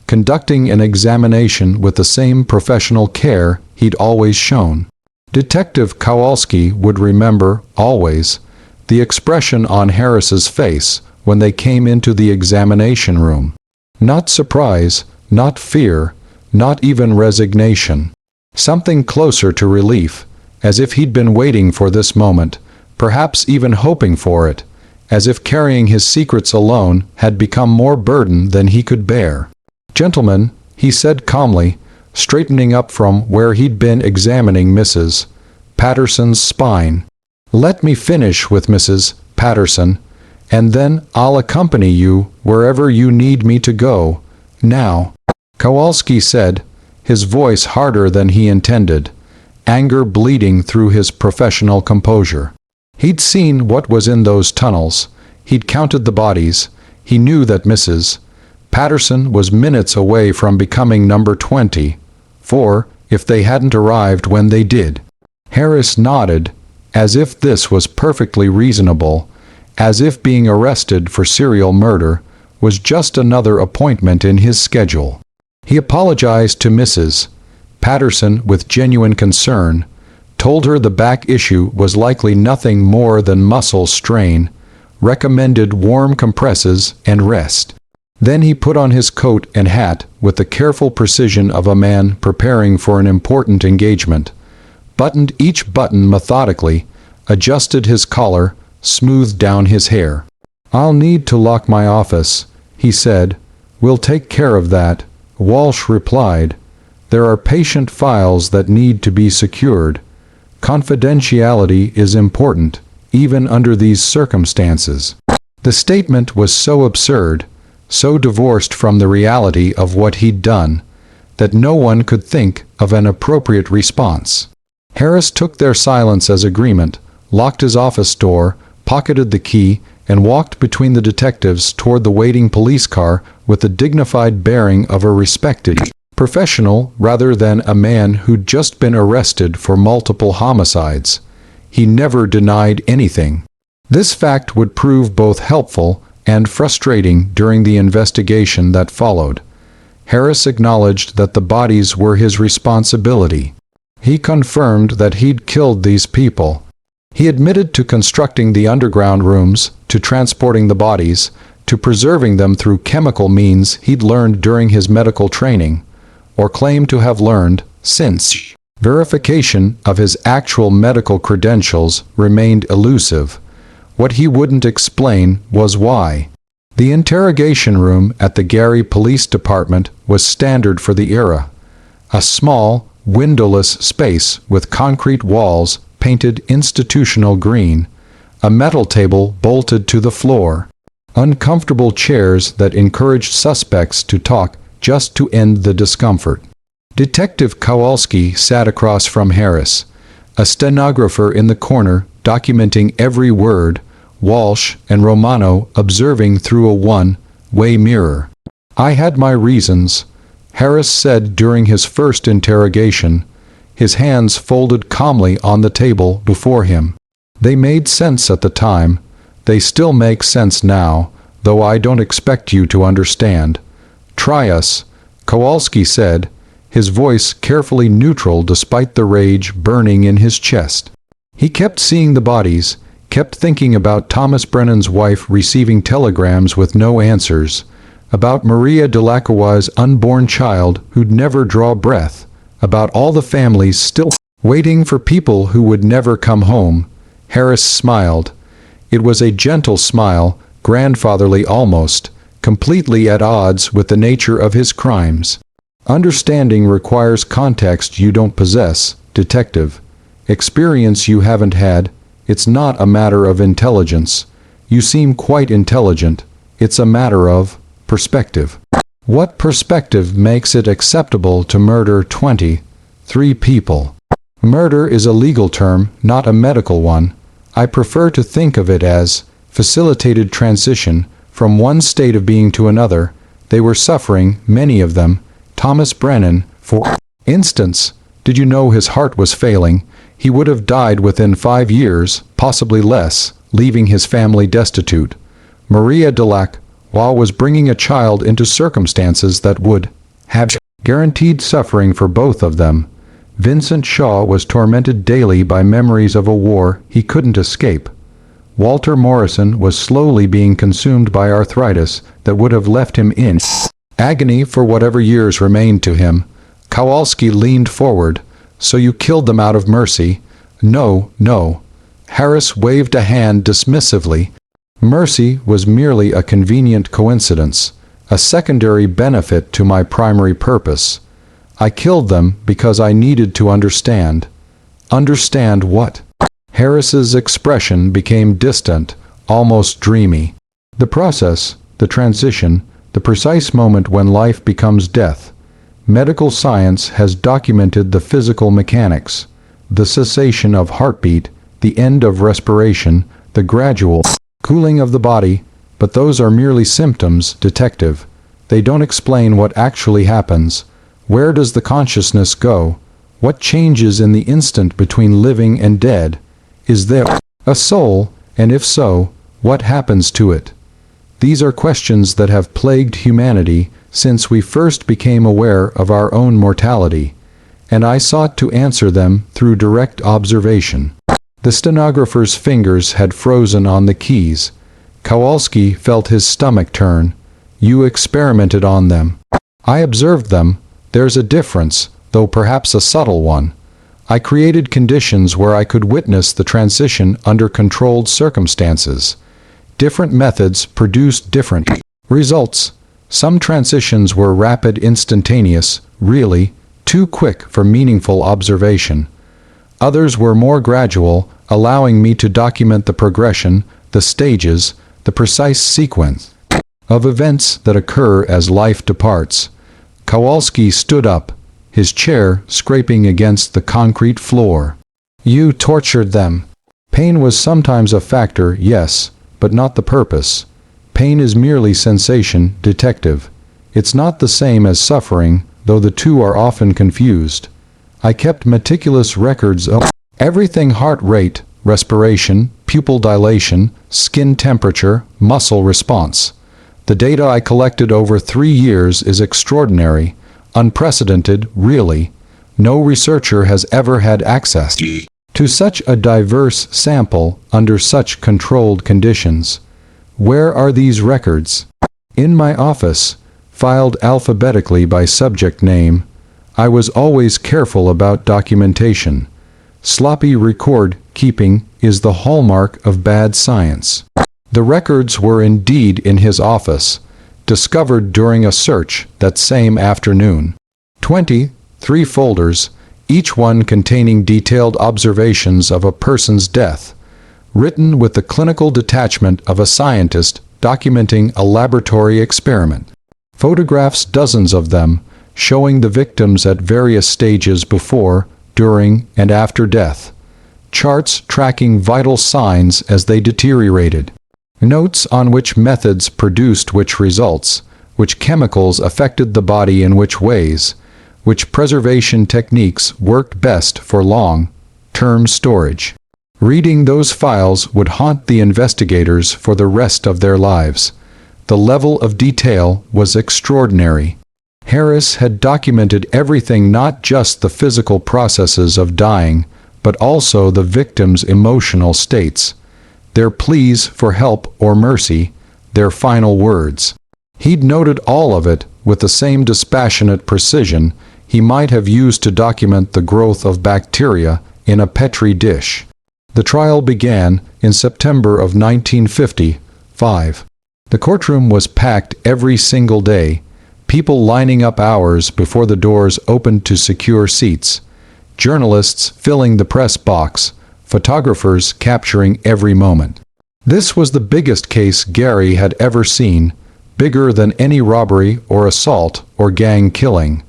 conducting an examination with the same professional care he'd always shown. Detective Kowalski would remember, always, the expression on Harris's face when they came into the examination room. Not surprise, not fear, not even resignation. Something closer to relief, as if he'd been waiting for this moment, perhaps even hoping for it, as if carrying his secrets alone had become more burden than he could bear. "Gentlemen," he said calmly, straightening up from where he'd been examining Mrs. Patterson's spine. "Let me finish with Mrs. Patterson, and then I'll accompany you wherever you need me to go. Now," Kowalski said, his voice harder than he intended, anger bleeding through his professional composure. He'd seen what was in those tunnels. He'd counted the bodies. He knew that Mrs. Patterson was minutes away from becoming number 24, if they hadn't arrived when they did. Harris nodded, as if this was perfectly reasonable, as if being arrested for serial murder was just another appointment in his schedule. He apologized to Mrs. Patterson with genuine concern, told her the back issue was likely nothing more than muscle strain, recommended warm compresses and rest. Then he put on his coat and hat with the careful precision of a man preparing for an important engagement, buttoned each button methodically, adjusted his collar, smoothed down his hair. "I'll need to lock my office," he said. "We'll take care of that," Walsh replied. "There are patient files that need to be secured. Confidentiality is important, even under these circumstances." The statement was so absurd, so divorced from the reality of what he'd done, that no one could think of an appropriate response. Harris took their silence as agreement, locked his office door, pocketed the key, and walked between the detectives toward the waiting police car with the dignified bearing of a respected professional rather than a man who'd just been arrested for multiple homicides. He never denied anything. This fact would prove both helpful and frustrating during the investigation that followed. Harris acknowledged that the bodies were his responsibility. He confirmed that he'd killed these people. He admitted to constructing the underground rooms, to transporting the bodies, to preserving them through chemical means he'd learned during his medical training, or claimed to have learned since. Verification of his actual medical credentials remained elusive. What he wouldn't explain was why. The interrogation room at the Gary Police Department was standard for the era. A small, windowless space with concrete walls painted institutional green, a metal table bolted to the floor, uncomfortable chairs that encouraged suspects to talk just to end the discomfort. Detective Kowalski sat across from Harris, a stenographer in the corner documenting every word, Walsh and Romano observing through a one-way mirror. "I had my reasons," Harris said during his first interrogation, his hands folded calmly on the table before him. "They made sense at the time. They still make sense now, though I don't expect you to understand. Try us," Kowalski said, his voice carefully neutral despite the rage burning in his chest. He kept seeing the bodies, kept thinking about Thomas Brennan's wife receiving telegrams with no answers, about Maria Delacroix's unborn child who'd never draw breath, about all the families still waiting for people who would never come home. Harris smiled. It was a gentle smile, grandfatherly almost, completely at odds with the nature of his crimes. "Understanding requires context you don't possess, detective. Experience you haven't had. It's not a matter of intelligence. You seem quite intelligent. It's a matter of perspective." What perspective makes it acceptable to murder 23 people? Murder is a legal term, not a medical one. I prefer to think of it as facilitated transition from one state of being to another. They were suffering, many of them. Thomas Brennan, for instance, did you know his heart was failing? He would have died within 5 years, possibly less, leaving his family destitute. Maria Delacroix was bringing a child into circumstances that would have guaranteed suffering for both of them. Vincent Shaw was tormented daily by memories of a war he couldn't escape. Walter Morrison was slowly being consumed by arthritis that would have left him in agony for whatever years remained to him. Kowalski leaned forward. "So you killed them out of mercy?" "No, no." Harris waved a hand dismissively. "Mercy was merely a convenient coincidence, a secondary benefit to my primary purpose. I killed them because I needed to understand." "Understand what?" Harris's expression became distant, almost dreamy. "The process, the transition, the precise moment when life becomes death. Medical science has documented the physical mechanics, the cessation of heartbeat, the end of respiration, the gradual cooling of the body, but those are merely symptoms, detective. They don't explain what actually happens. Where does the consciousness go? What changes in the instant between living and dead? Is there a soul, and if so, what happens to it? These are questions that have plagued humanity since we first became aware of our own mortality, and I sought to answer them through direct observation." The stenographer's fingers had frozen on the keys. Kowalski felt his stomach turn. "You experimented on them." "I observed them. There's a difference, though perhaps a subtle one. I created conditions where I could witness the transition under controlled circumstances. Different methods produced different results. Some transitions were rapid, instantaneous, really, too quick for meaningful observation. Others were more gradual, allowing me to document the progression, the stages, the precise sequence of events that occur as life departs." Kowalski stood up, his chair scraping against the concrete floor. "You tortured them." "Pain was sometimes a factor, yes, but not the purpose. Pain is merely sensation, detective. It's not the same as suffering, though the two are often confused. I kept meticulous records of everything: heart rate, respiration, pupil dilation, skin temperature, muscle response. The data I collected over 3 years is extraordinary, unprecedented, really. No researcher has ever had access to such a diverse sample under such controlled conditions. Where are these records? In my office, filed alphabetically by subject name. I was always careful about documentation. Sloppy record keeping is the hallmark of bad science. The records were indeed in his office, discovered during a search that same afternoon. 23 folders, each one containing detailed observations of a person's death, written with the clinical detachment of a scientist documenting a laboratory experiment. Photographs, dozens of them, showing the victims at various stages before, during, and after death. Charts tracking vital signs as they deteriorated. Notes on which methods produced which results, which chemicals affected the body in which ways, which preservation techniques worked best for long-term storage. Reading those files would haunt the investigators for the rest of their lives. The level of detail was extraordinary. Harris had documented everything, not just the physical processes of dying, but also the victims' emotional states, their pleas for help or mercy, their final words. He'd noted all of it with the same dispassionate precision he might have used to document the growth of bacteria in a petri dish. The trial began in September of 1955. The courtroom was packed every single day, people lining up hours before the doors opened to secure seats, journalists filling the press box, photographers capturing every moment. This was the biggest case Gary had ever seen, bigger than any robbery or assault or gang killing.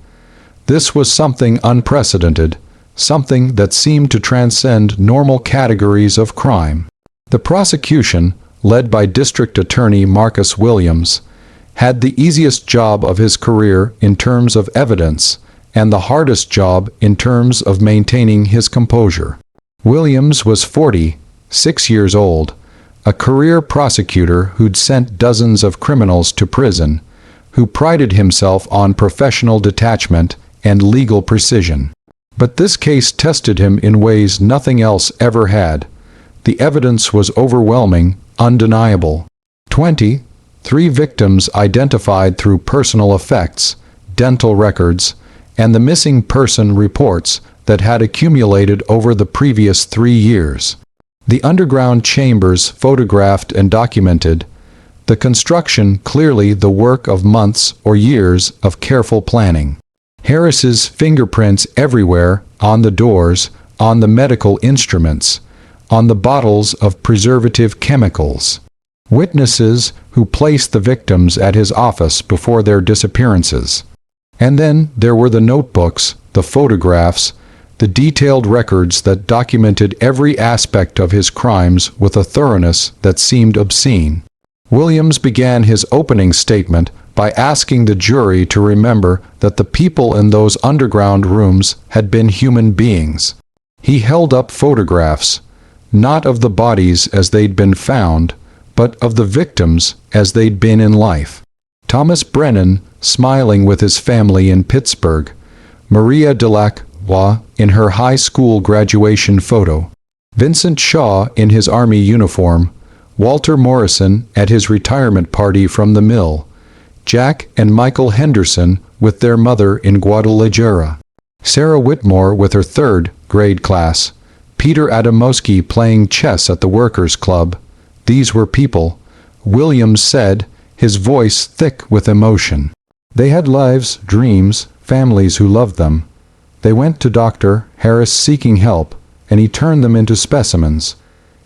This was something unprecedented, something that seemed to transcend normal categories of crime. The prosecution, led by District Attorney Marcus Williams, had the easiest job of his career in terms of evidence, and the hardest job in terms of maintaining his composure. Williams was 46 years old, a career prosecutor who'd sent dozens of criminals to prison, who prided himself on professional detachment and legal precision. But this case tested him in ways nothing else ever had. The evidence was overwhelming, undeniable. 23 victims identified through personal effects, dental records, and the missing person reports that had accumulated over the previous 3 years. The underground chambers photographed and documented, the construction clearly the work of months or years of careful planning. Harris's fingerprints everywhere, on the doors, on the medical instruments, on the bottles of preservative chemicals. Witnesses who placed the victims at his office before their disappearances. And then there were the notebooks, the photographs, the detailed records that documented every aspect of his crimes with a thoroughness that seemed obscene. Williams began his opening statement by asking the jury to remember that the people in those underground rooms had been human beings. He held up photographs, not of the bodies as they'd been found, but of the victims as they'd been in life. Thomas Brennan, smiling with his family in Pittsburgh, Maria Delacroix in her high school graduation photo, Vincent Shaw in his Army uniform, Walter Morrison at his retirement party from the mill, Jack and Michael Henderson with their mother in Guadalajara, Sarah Whitmore with her third-grade class, Peter Adamowski playing chess at the Workers' Club. These were people, Williams said, his voice thick with emotion. They had lives, dreams, families who loved them. They went to Dr. Harris seeking help, and he turned them into specimens.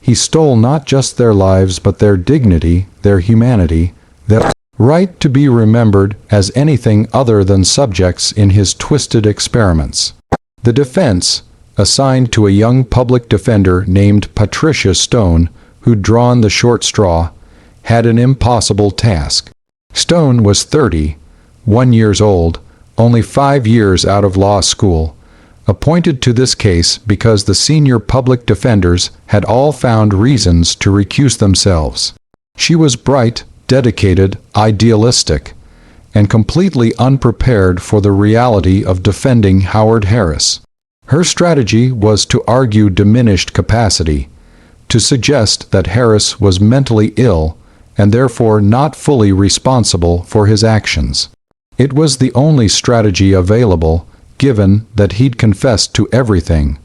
He stole not just their lives but their dignity, their humanity, their right to be remembered as anything other than subjects in his twisted experiments. The defense, assigned to a young public defender named Patricia Stone, who'd drawn the short straw, had an impossible task. Stone was 31 years old, only 5 years out of law school, appointed to this case because the senior public defenders had all found reasons to recuse themselves. She was bright, dedicated, idealistic, and completely unprepared for the reality of defending Howard Harris. Her strategy was to argue diminished capacity, to suggest that Harris was mentally ill and therefore not fully responsible for his actions. It was the only strategy available, given that he'd confessed to everything.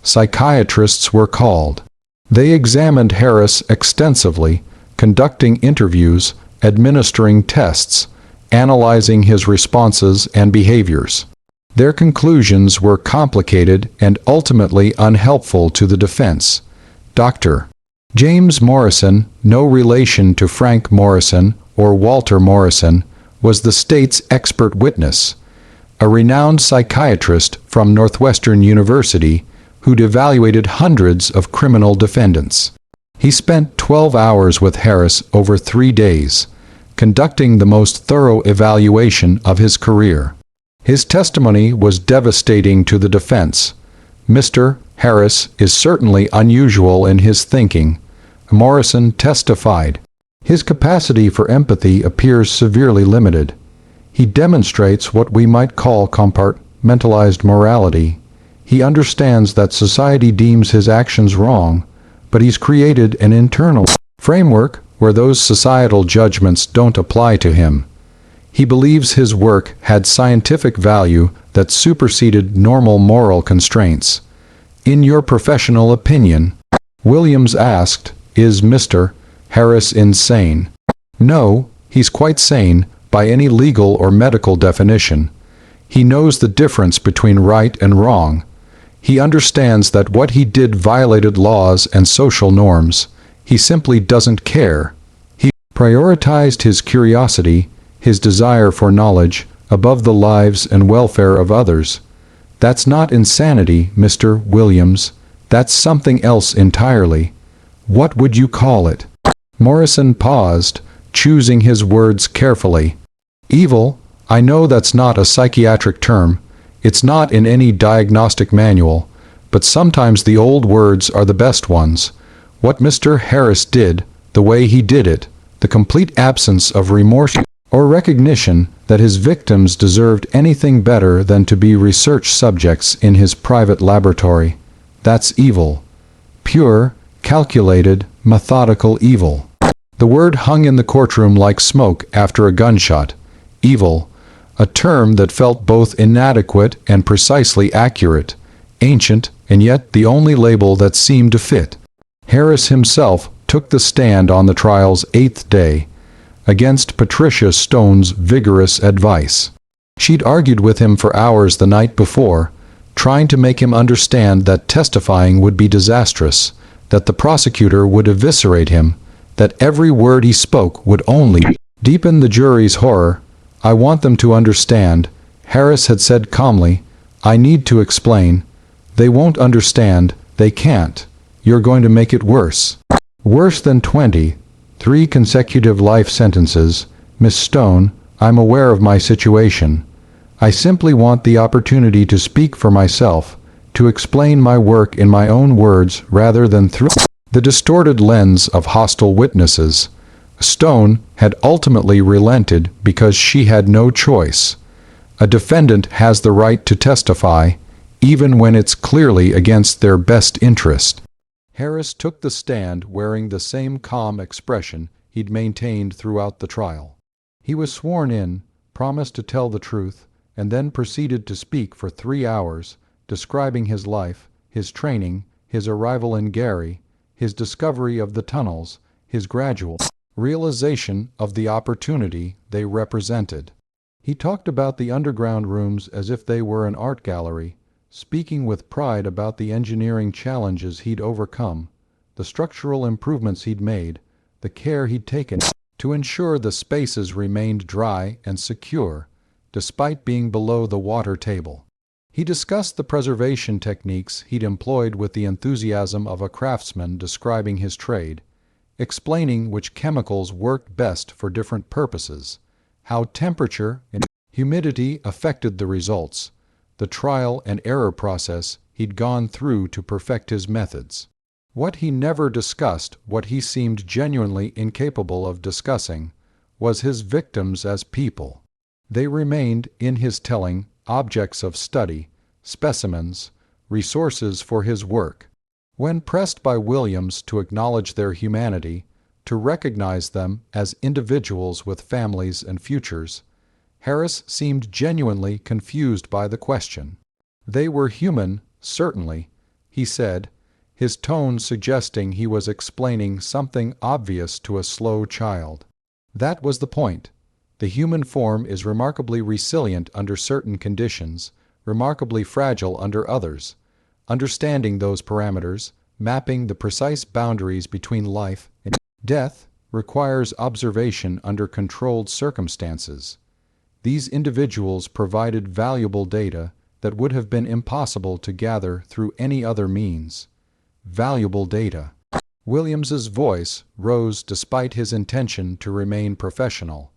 Psychiatrists were called. They examined Harris extensively, conducting interviews, administering tests, analyzing his responses and behaviors. Their conclusions were complicated and ultimately unhelpful to the defense. Dr. James Morrison, no relation to Frank Morrison or Walter Morrison, was the state's expert witness, a renowned psychiatrist from Northwestern University who'd evaluated hundreds of criminal defendants. He spent 12 hours with Harris over 3 days, conducting the most thorough evaluation of his career. His testimony was devastating to the defense. Mr. Harris is certainly unusual in his thinking, Morrison testified. His capacity for empathy appears severely limited. He demonstrates what we might call compartmentalized morality. He understands that society deems his actions wrong, but he's created an internal framework where those societal judgments don't apply to him. He believes his work had scientific value that superseded normal moral constraints. In your professional opinion, Williams asked, is Mr. Harris insane? No, he's quite sane by any legal or medical definition. He knows the difference between right and wrong. He understands that what he did violated laws and social norms. He simply doesn't care. He prioritized his curiosity, his desire for knowledge, above the lives and welfare of others. That's not insanity, Mr. Williams. That's something else entirely. What would you call it? Morrison paused, choosing his words carefully. Evil, I know that's not a psychiatric term. It's not in any diagnostic manual, but sometimes the old words are the best ones. What Mr. Harris did, the way he did it, the complete absence of remorse or recognition that his victims deserved anything better than to be research subjects in his private laboratory. That's evil. Pure, calculated, methodical evil. The word hung in the courtroom like smoke after a gunshot. Evil, a term that felt both inadequate and precisely accurate, ancient, and yet the only label that seemed to fit. Harris himself took the stand on the trial's 8th day, against Patricia Stone's vigorous advice. She'd argued with him for hours the night before, trying to make him understand that testifying would be disastrous, that the prosecutor would eviscerate him, that every word he spoke would only deepen the jury's horror. I want them to understand, Harris had said calmly. I need to explain. They won't understand. They can't. You're going to make it worse. Worse than 23 consecutive life sentences. Miss Stone, I'm aware of my situation. I simply want the opportunity to speak for myself, to explain my work in my own words rather than through the distorted lens of hostile witnesses. Stone had ultimately relented because she had no choice. A defendant has the right to testify, even when it's clearly against their best interest. Harris took the stand wearing the same calm expression he'd maintained throughout the trial. He was sworn in, promised to tell the truth, and then proceeded to speak for 3 hours, describing his life, his training, his arrival in Gary, his discovery of the tunnels, his gradual realization of the opportunity they represented. He talked about the underground rooms as if they were an art gallery, speaking with pride about the engineering challenges he'd overcome, the structural improvements he'd made, the care he'd taken to ensure the spaces remained dry and secure, despite being below the water table. He discussed the preservation techniques he'd employed with the enthusiasm of a craftsman describing his trade, explaining which chemicals worked best for different purposes, how temperature and humidity affected the results, the trial and error process he'd gone through to perfect his methods. What he never discussed, what he seemed genuinely incapable of discussing, was his victims as people. They remained, in his telling, objects of study, specimens, resources for his work. When pressed by Williams to acknowledge their humanity, to recognize them as individuals with families and futures, Harris seemed genuinely confused by the question. They were human, certainly, he said, his tone suggesting he was explaining something obvious to a slow child. That was the point. The human form is remarkably resilient under certain conditions, remarkably fragile under others. Understanding those parameters, mapping the precise boundaries between life and death, requires observation under controlled circumstances. These individuals provided valuable data that would have been impossible to gather through any other means. Valuable data. Williams's voice rose despite his intention to remain professional,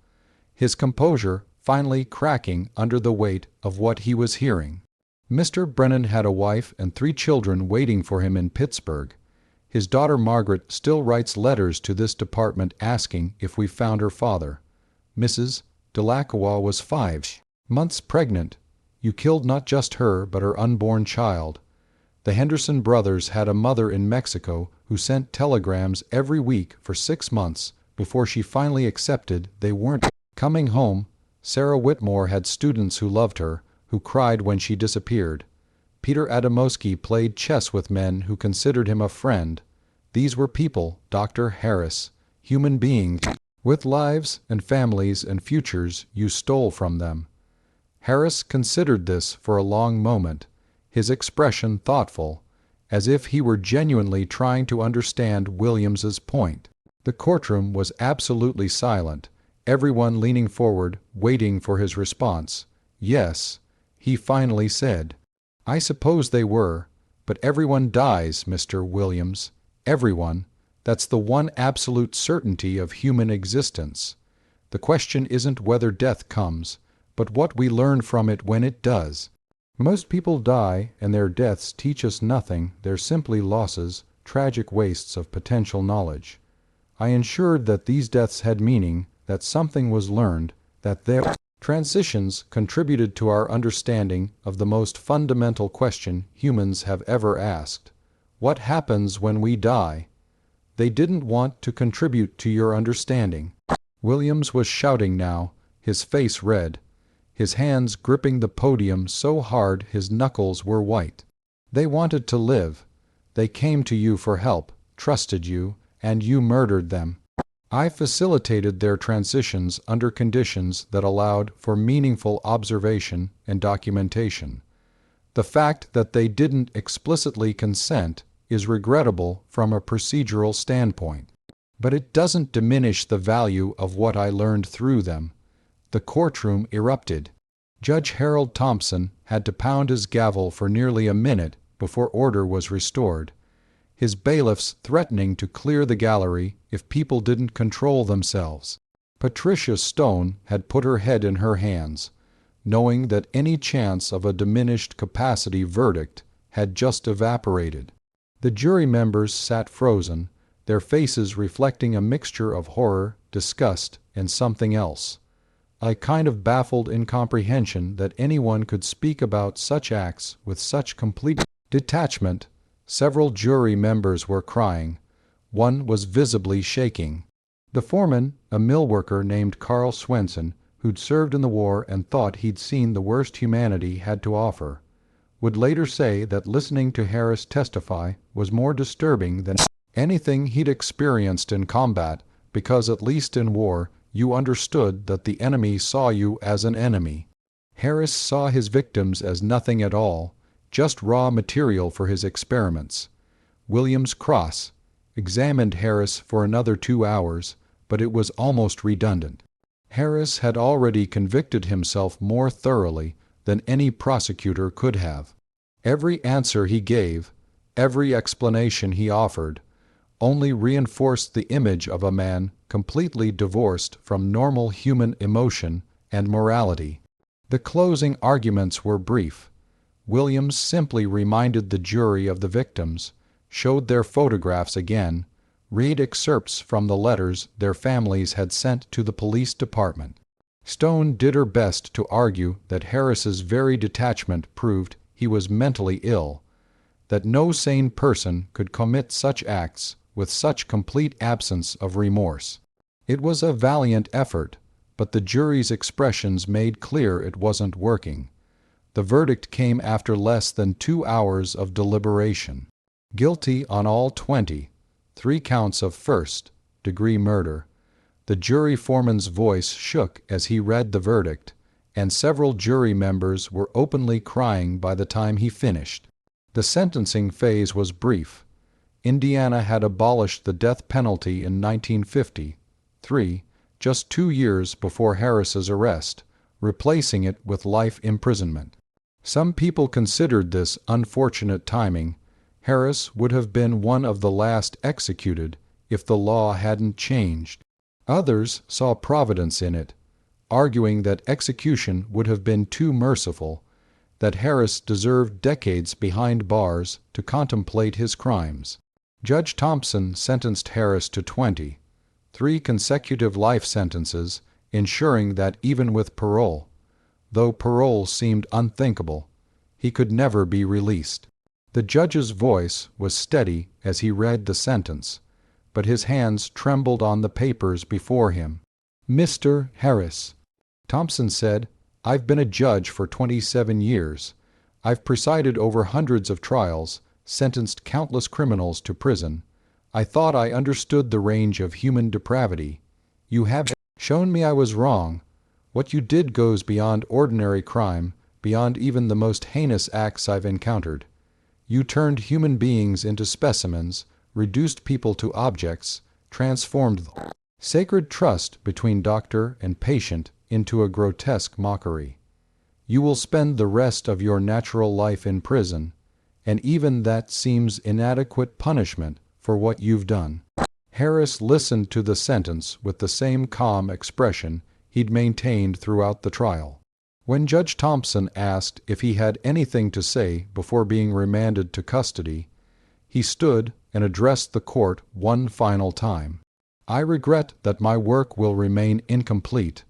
his composure finally cracking under the weight of what he was hearing. Mr. Brennan had a wife and 3 children waiting for him in Pittsburgh. His daughter Margaret still writes letters to this department asking if we found her father. Mrs. Delacroix was 5 months pregnant. You killed not just her, but her unborn child. The Henderson brothers had a mother in Mexico who sent telegrams every week for 6 months before she finally accepted they weren't coming home. Sarah Whitmore had students who loved her, who cried when she disappeared. Peter Adamowski played chess with men who considered him a friend. These were people, Dr. Harris, human beings, with lives and families and futures you stole from them. Harris considered this for a long moment, his expression thoughtful, as if he were genuinely trying to understand Williams's point. The courtroom was absolutely silent, everyone leaning forward, waiting for his response. Yes, he finally said. I suppose they were, but everyone dies, Mr. Williams. Everyone. That's the one absolute certainty of human existence. The question isn't whether death comes, but what we learn from it when it does. Most people die, and their deaths teach us nothing. They're simply losses, tragic wastes of potential knowledge. I ensured that these deaths had meaning, that something was learned, that their transitions contributed to our understanding of the most fundamental question humans have ever asked. What happens when we die? They didn't want to contribute to your understanding. Williams was shouting now, his face red, his hands gripping the podium so hard his knuckles were white. They wanted to live. They came to you for help, trusted you, and you murdered them. I facilitated their transitions under conditions that allowed for meaningful observation and documentation. The fact that they didn't explicitly consent is regrettable from a procedural standpoint, but it doesn't diminish the value of what I learned through them. The courtroom erupted. Judge Harold Thompson had to pound his gavel for nearly a minute before order was restored, his bailiffs threatening to clear the gallery if people didn't control themselves. Patricia Stone had put her head in her hands, knowing that any chance of a diminished capacity verdict had just evaporated. The jury members sat frozen, their faces reflecting a mixture of horror, disgust, and something else. A kind of baffled incomprehension that anyone could speak about such acts with such complete detachment. Several jury members were crying. One was visibly shaking. The foreman, a mill worker named Carl Swenson, who'd served in the war and thought he'd seen the worst humanity had to offer, would later say that listening to Harris testify was more disturbing than anything he'd experienced in combat, because at least in war you understood that the enemy saw you as an enemy. Harris saw his victims as nothing at all, just raw material for his experiments. Williams cross-examined Harris for another 2 hours, but it was almost redundant. Harris had already convicted himself more thoroughly than any prosecutor could have. Every answer he gave, every explanation he offered, only reinforced the image of a man completely divorced from normal human emotion and morality. The closing arguments were brief. Williams simply reminded the jury of the victims, showed their photographs again, read excerpts from the letters their families had sent to the police department. Stone did her best to argue that Harris's very detachment proved he was mentally ill, that no sane person could commit such acts with such complete absence of remorse. It was a valiant effort, but the jury's expressions made clear it wasn't working. The verdict came after less than 2 hours of deliberation. Guilty on all 20, 3 counts of first-degree murder. The jury foreman's voice shook as he read the verdict, and several jury members were openly crying by the time he finished. The sentencing phase was brief. Indiana had abolished the death penalty in 1953, just 2 years before Harris's arrest, replacing it with life imprisonment. Some people considered this unfortunate timing. Harris would have been one of the last executed if the law hadn't changed. Others saw providence in it, arguing that execution would have been too merciful, that Harris deserved decades behind bars to contemplate his crimes. Judge Thompson sentenced Harris to 23 consecutive life sentences, ensuring that even with parole, though parole seemed unthinkable, he could never be released. The judge's voice was steady as he read the sentence, but his hands trembled on the papers before him. "Mr. Harris," Thompson said, "I've been a judge for 27 years. I've presided over hundreds of trials, sentenced countless criminals to prison. I thought I understood the range of human depravity. You have shown me I was wrong. What you did goes beyond ordinary crime, beyond even the most heinous acts I've encountered. You turned human beings into specimens, reduced people to objects, transformed the sacred trust between doctor and patient into a grotesque mockery. You will spend the rest of your natural life in prison, and even that seems inadequate punishment for what you've done." Harris listened to the sentence with the same calm expression he'd maintained throughout the trial. When Judge Thompson asked if he had anything to say before being remanded to custody, he stood and addressed the court one final time. "I regret that my work will remain incomplete,"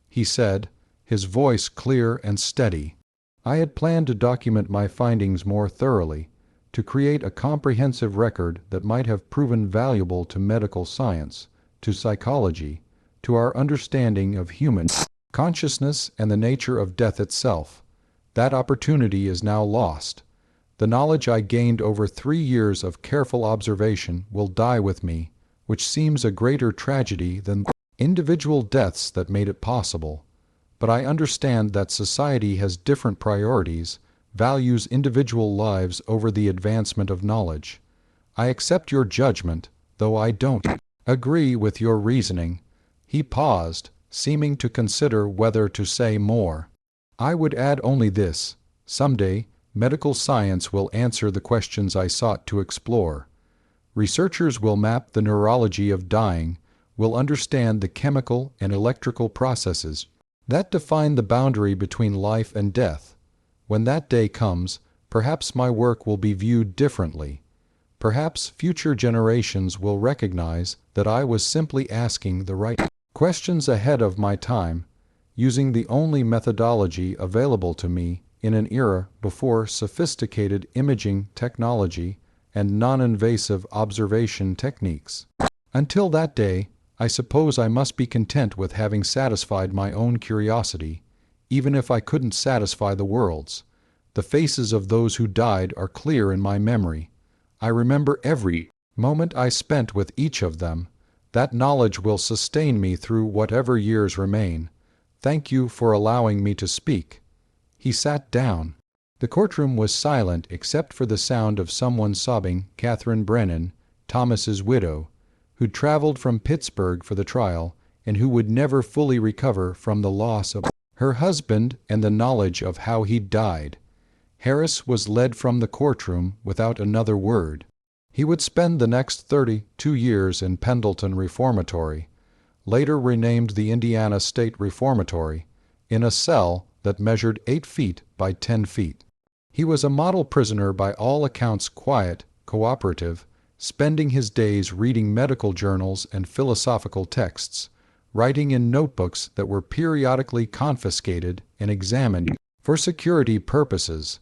he said, his voice clear and steady. "I had planned to document my findings more thoroughly, to create a comprehensive record that might have proven valuable to medical science, to psychology, to our understanding of human consciousness and the nature of death itself. That opportunity is now lost. The knowledge I gained over 3 years of careful observation will die with me, which seems a greater tragedy than the individual deaths that made it possible. But I understand that society has different priorities, values individual lives over the advancement of knowledge. I accept your judgment, though I don't agree with your reasoning." He paused, seeming to consider whether to say more. "I would add only this: someday, medical science will answer the questions I sought to explore. Researchers will map the neurology of dying, will understand the chemical and electrical processes that define the boundary between life and death. When that day comes, perhaps my work will be viewed differently. Perhaps future generations will recognize that I was simply asking the right questions ahead of my time, using the only methodology available to me in an era before sophisticated imaging technology and non-invasive observation techniques. Until that day, I suppose I must be content with having satisfied my own curiosity, even if I couldn't satisfy the world's. The faces of those who died are clear in my memory. I remember every moment I spent with each of them. That knowledge will sustain me through whatever years remain. Thank you for allowing me to speak." He sat down. The courtroom was silent except for the sound of someone sobbing. Catherine Brennan, Thomas's widow, who'd traveled from Pittsburgh for the trial and who would never fully recover from the loss of her husband and the knowledge of how he'd died. Harris was led from the courtroom without another word. He would spend the next 32 years in Pendleton Reformatory, later renamed the Indiana State Reformatory, in a cell that measured 8 feet by 10 feet. He was a model prisoner, by all accounts quiet, cooperative, spending his days reading medical journals and philosophical texts, writing in notebooks that were periodically confiscated and examined for security purposes.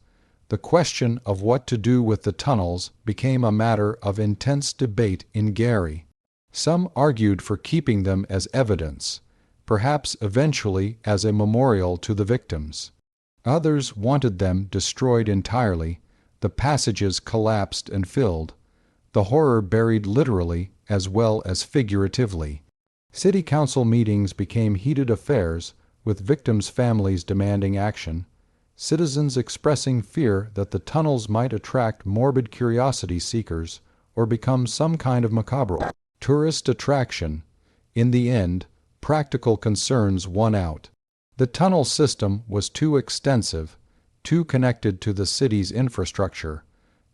The question of what to do with the tunnels became a matter of intense debate in Gary. Some argued for keeping them as evidence, perhaps eventually as a memorial to the victims. Others wanted them destroyed entirely, the passages collapsed and filled, the horror buried literally as well as figuratively. City council meetings became heated affairs, with victims' families demanding action, citizens expressing fear that the tunnels might attract morbid curiosity seekers or become some kind of macabre tourist attraction. In the end, practical concerns won out. The tunnel system was too extensive, too connected to the city's infrastructure,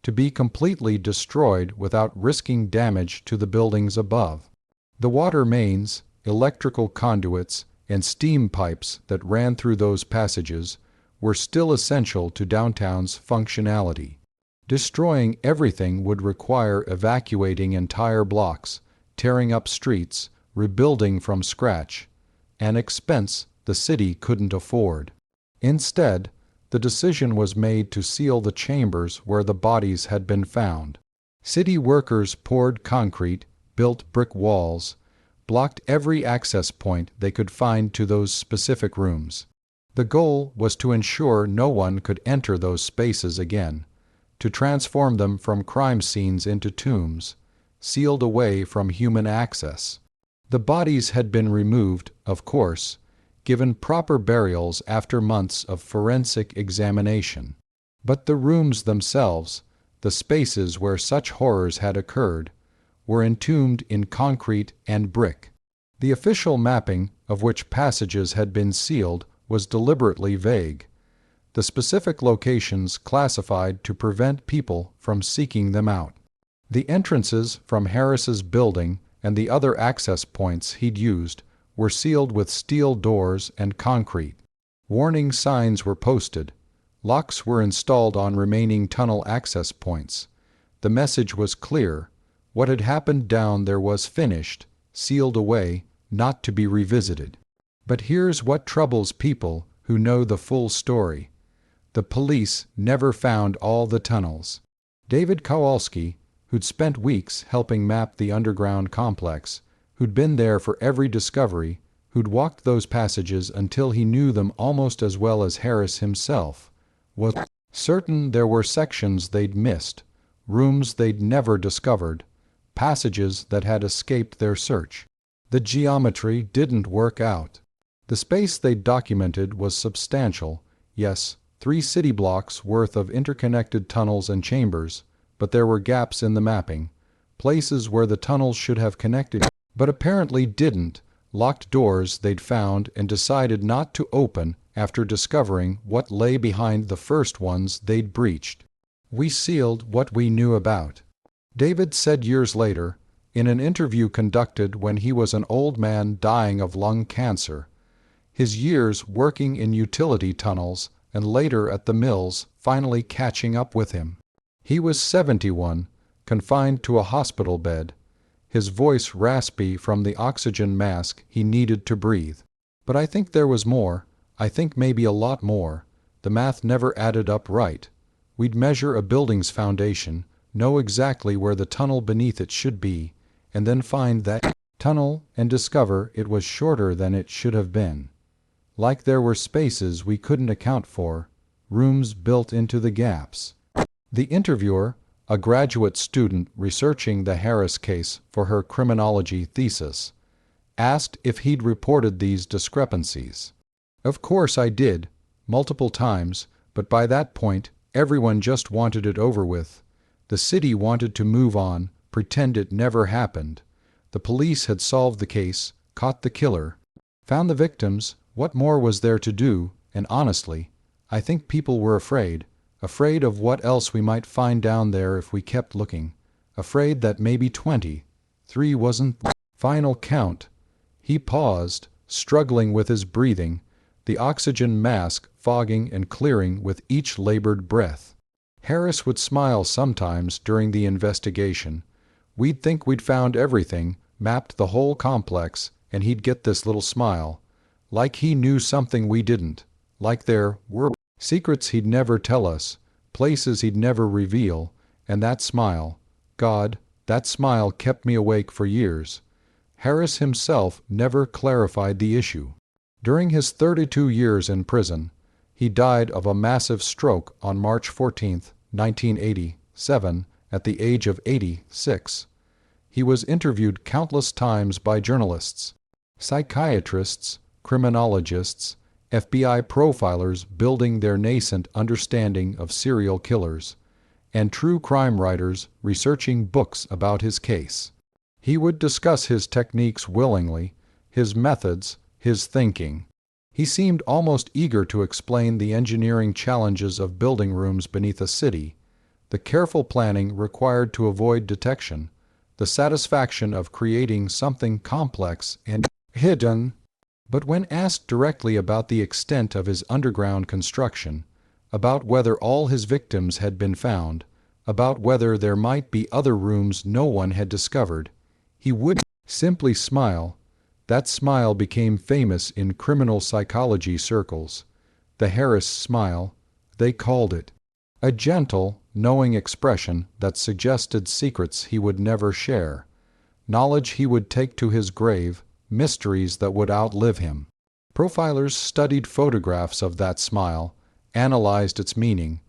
to be completely destroyed without risking damage to the buildings above. The water mains, electrical conduits, and steam pipes that ran through those passages were still essential to downtown's functionality. Destroying everything would require evacuating entire blocks, tearing up streets, rebuilding from scratch, an expense the city couldn't afford. Instead, the decision was made to seal the chambers where the bodies had been found. City workers poured concrete, built brick walls, blocked every access point they could find to those specific rooms. The goal was to ensure no one could enter those spaces again, to transform them from crime scenes into tombs, sealed away from human access. The bodies had been removed, of course, given proper burials after months of forensic examination. But the rooms themselves, the spaces where such horrors had occurred, were entombed in concrete and brick. The official mapping of which passages had been sealed was deliberately vague, the specific locations classified to prevent people from seeking them out. The entrances from Harris's building and the other access points he'd used were sealed with steel doors and concrete. Warning signs were posted. Locks were installed on remaining tunnel access points. The message was clear. What had happened down there was finished, sealed away, not to be revisited. But here's what troubles people who know the full story. The police never found all the tunnels. David Kowalski, who'd spent weeks helping map the underground complex, who'd been there for every discovery, who'd walked those passages until he knew them almost as well as Harris himself, was certain there were sections they'd missed, rooms they'd never discovered, passages that had escaped their search. The geometry didn't work out. The space they'd documented was substantial, yes, 3 city blocks worth of interconnected tunnels and chambers, but there were gaps in the mapping, places where the tunnels should have connected but apparently didn't, locked doors they'd found and decided not to open after discovering what lay behind the first ones they'd breached. We sealed what we knew about. David said years later, in an interview conducted when he was an old man dying of lung cancer, his years working in utility tunnels and later at the mills finally catching up with him. He was 71, confined to a hospital bed, his voice raspy from the oxygen mask he needed to breathe. But I think there was more. I think maybe a lot more. The math never added up right. We'd measure a building's foundation, know exactly where the tunnel beneath it should be, and then find that tunnel and discover it was shorter than it should have been. Like there were spaces we couldn't account for, rooms built into the gaps. The interviewer, a graduate student researching the Harris case for her criminology thesis, asked if he'd reported these discrepancies. Of course I did, multiple times, but by that point everyone just wanted it over with. The city wanted to move on, pretend it never happened. The police had solved the case, caught the killer, found the victims. What more was there to do? And honestly, I think people were afraid of what else we might find down there if we kept looking, afraid that maybe 23 wasn't the final count. He paused, struggling with his breathing, the oxygen mask fogging and clearing with each labored breath. Harris would smile sometimes during the investigation. We'd think we'd found everything, mapped the whole complex, and he'd get this little smile, like he knew something we didn't, like there were secrets he'd never tell us, places he'd never reveal, and that smile, God, that smile kept me awake for years. Harris himself never clarified the issue. During his 32 years in prison, he died of a massive stroke on March 14, 1987, at the age of 86. He was interviewed countless times by journalists, psychiatrists, criminologists, FBI profilers building their nascent understanding of serial killers, and true crime writers researching books about his case. He would discuss his techniques willingly, his methods, his thinking. He seemed almost eager to explain the engineering challenges of building rooms beneath a city, the careful planning required to avoid detection, the satisfaction of creating something complex and hidden. But when asked directly about the extent of his underground construction, about whether all his victims had been found, about whether there might be other rooms no one had discovered, he would simply smile. That smile became famous in criminal psychology circles. The Harris smile, they called it. A gentle, knowing expression that suggested secrets he would never share, knowledge he would take to his grave, mysteries that would outlive him. Profilers studied photographs of that smile, analyzed its meaning,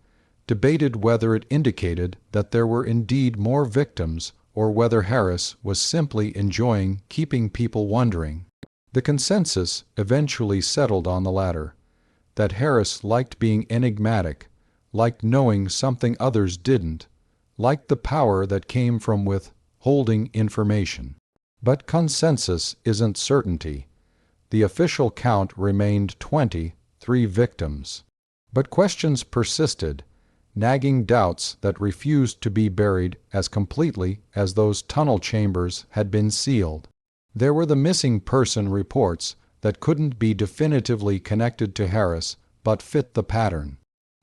debated whether it indicated that there were indeed more victims or whether Harris was simply enjoying keeping people wondering. The consensus eventually settled on the latter, that Harris liked being enigmatic, liked knowing something others didn't, liked the power that came from withholding information. But consensus isn't certainty. The official count remained 23 victims. But questions persisted, nagging doubts that refused to be buried as completely as those tunnel chambers had been sealed. There were the missing person reports that couldn't be definitively connected to Harris but fit the pattern.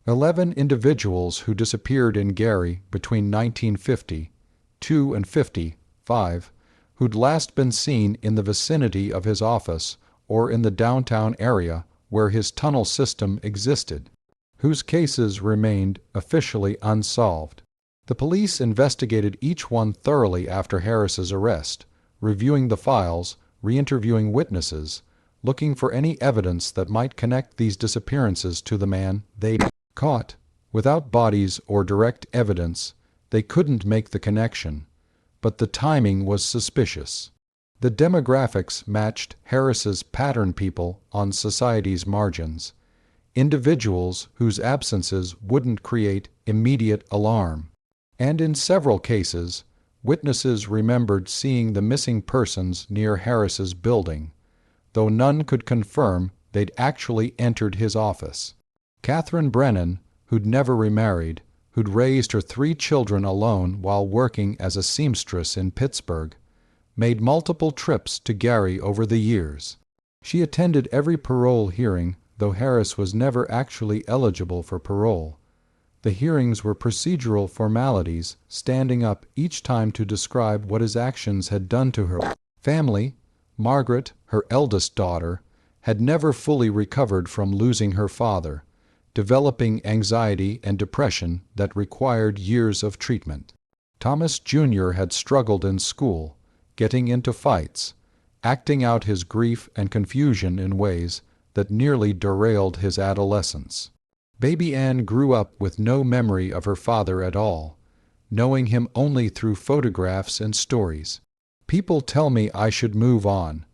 11 individuals who disappeared in Gary between 1952 and 55, who'd last been seen in the vicinity of his office or in the downtown area where his tunnel system existed, whose cases remained officially unsolved. The police investigated each one thoroughly after Harris's arrest, reviewing the files, re-interviewing witnesses, looking for any evidence that might connect these disappearances to the man they'd caught. Without bodies or direct evidence, they couldn't make the connection, but the timing was suspicious. The demographics matched Harris's pattern: people on society's margins, individuals whose absences wouldn't create immediate alarm. And in several cases, witnesses remembered seeing the missing persons near Harris's building, though none could confirm they'd actually entered his office. Catherine Brennan, who'd never remarried, who'd raised her 3 children alone while working as a seamstress in Pittsburgh, made multiple trips to Gary over the years. She attended every parole hearing, though Harris was never actually eligible for parole. The hearings were procedural formalities, standing up each time to describe what his actions had done to her family. Margaret, her eldest daughter, had never fully recovered from losing her father, developing anxiety and depression that required years of treatment. Thomas Jr. had struggled in school, getting into fights, acting out his grief and confusion in ways that nearly derailed his adolescence. Baby Ann grew up with no memory of her father at all, knowing him only through photographs and stories. People tell me I should move on,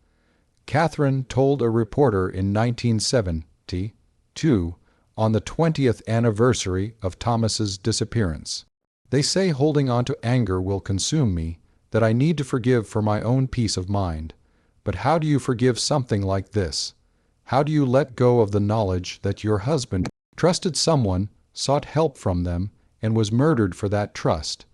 Catherine told a reporter in 1972, on the 20th anniversary of Thomas's disappearance. They say holding on to anger will consume me, that I need to forgive for my own peace of mind. But how do you forgive something like this? How do you let go of the knowledge that your husband trusted someone, sought help from them, and was murdered for that trust?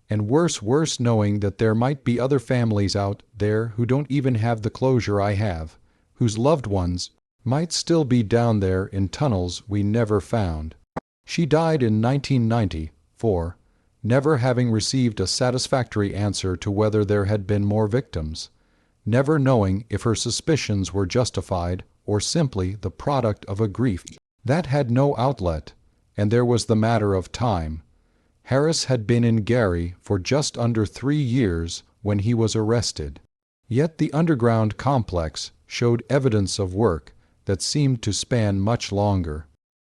And worse, knowing that there might be other families out there who don't even have the closure I have, whose loved ones might still be down there in tunnels we never found. She died in 1994, never having received a satisfactory answer to whether there had been more victims, never knowing if her suspicions were justified or simply the product of a grief that had no outlet. And there was the matter of time. Harris had been in Gary for just under 3 years when he was arrested. Yet the underground complex showed evidence of work that seemed to span much longer.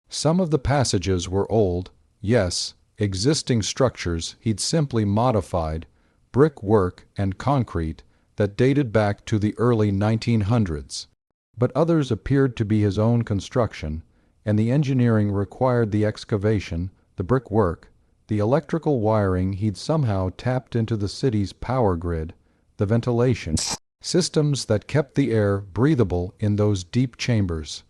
Some of the passages were old, yes, existing structures he'd simply modified, brick work and concrete that dated back to the early 1900s. But others appeared to be his own construction, and the engineering required the excavation, the brickwork, the electrical wiring he'd somehow tapped into the city's power grid, the ventilation systems that kept the air breathable in those deep chambers.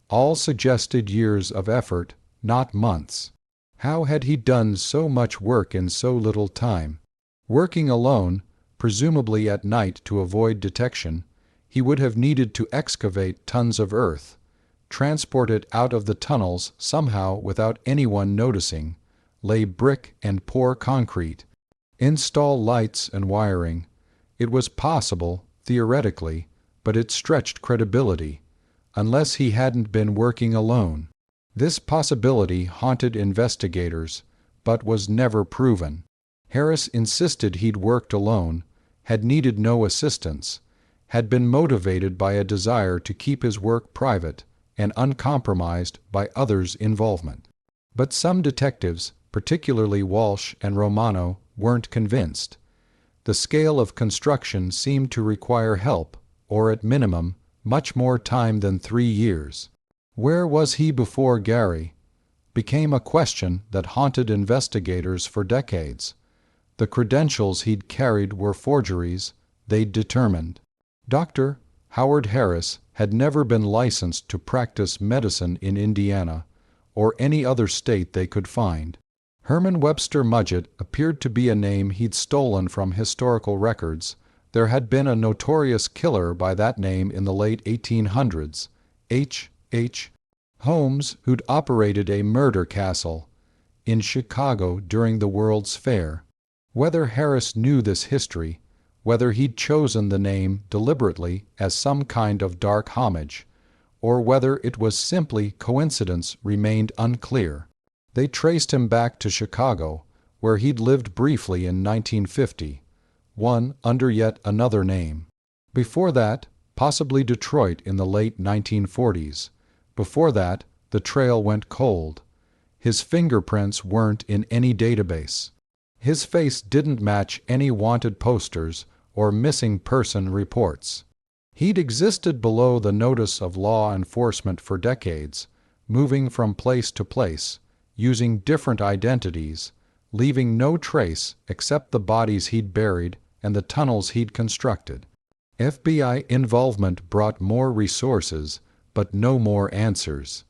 All suggested years of effort, not months. How had he done so much work in so little time? Working alone, presumably at night to avoid detection, he would have needed to excavate tons of earth, transport it out of the tunnels somehow without anyone noticing, lay brick and pour concrete, install lights and wiring. It was possible, theoretically, but it stretched credibility, unless he hadn't been working alone. This possibility haunted investigators, but was never proven. Harris insisted he'd worked alone, had needed no assistance, had been motivated by a desire to keep his work private and uncompromised by others' involvement. But some detectives, particularly Walsh and Romano, weren't convinced. The scale of construction seemed to require help, or at minimum, much more time than 3 years. Where was he before Gary? Became a question that haunted investigators for decades. The credentials he'd carried were forgeries, they'd determined. Dr. Howard Harris had never been licensed to practice medicine in Indiana, or any other state they could find. Herman Webster Mudgett appeared to be a name he'd stolen from historical records. There had been a notorious killer by that name in the late 1800s, H. Holmes, who'd operated a murder castle in Chicago during the World's Fair. Whether Harris knew this history, whether he'd chosen the name deliberately as some kind of dark homage, or whether it was simply coincidence remained unclear. They traced him back to Chicago, where he'd lived briefly in 1950, one under yet another name. Before that, possibly Detroit in the late 1940s. Before that, the trail went cold. His fingerprints weren't in any database. His face didn't match any wanted posters or missing person reports. He'd existed below the notice of law enforcement for decades, moving from place to place, using different identities, leaving no trace except the bodies he'd buried and the tunnels he'd constructed. FBI involvement brought more resources, but no more answers.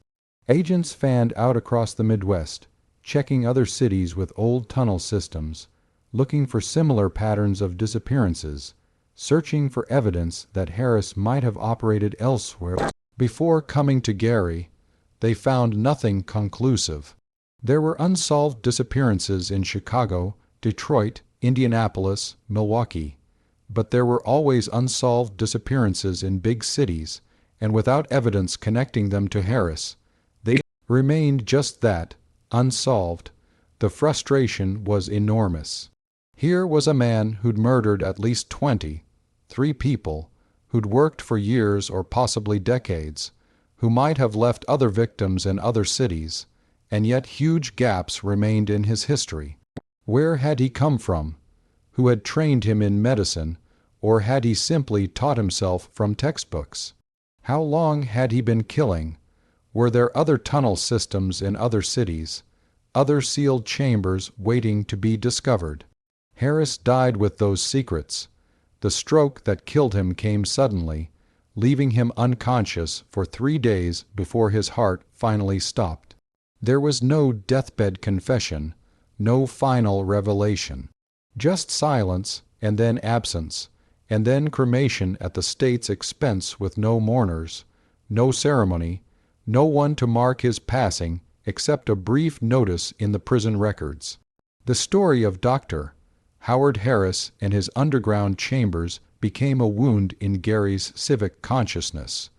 Agents fanned out across the Midwest, checking other cities with old tunnel systems, looking for similar patterns of disappearances, searching for evidence that Harris might have operated elsewhere. Before coming to Gary, they found nothing conclusive. There were unsolved disappearances in Chicago, Detroit, Indianapolis, Milwaukee. But there were always unsolved disappearances in big cities, and without evidence connecting them to Harris, they remained just that, unsolved. The frustration was enormous. Here was a man who'd murdered at least 23 people, who'd worked for years or possibly decades, who might have left other victims in other cities, and yet huge gaps remained in his history. Where had he come from? Who had trained him in medicine, or had he simply taught himself from textbooks? How long had he been killing? Were there other tunnel systems in other cities, other sealed chambers waiting to be discovered? Harris died with those secrets. The stroke that killed him came suddenly, leaving him unconscious for 3 days before his heart finally stopped. There was no deathbed confession, no final revelation. Just silence, and then absence, and then cremation at the state's expense with no mourners, no ceremony, no one to mark his passing except a brief notice in the prison records. The story of Dr. Howard Harris and his underground chambers became a wound in Gary's civic consciousness,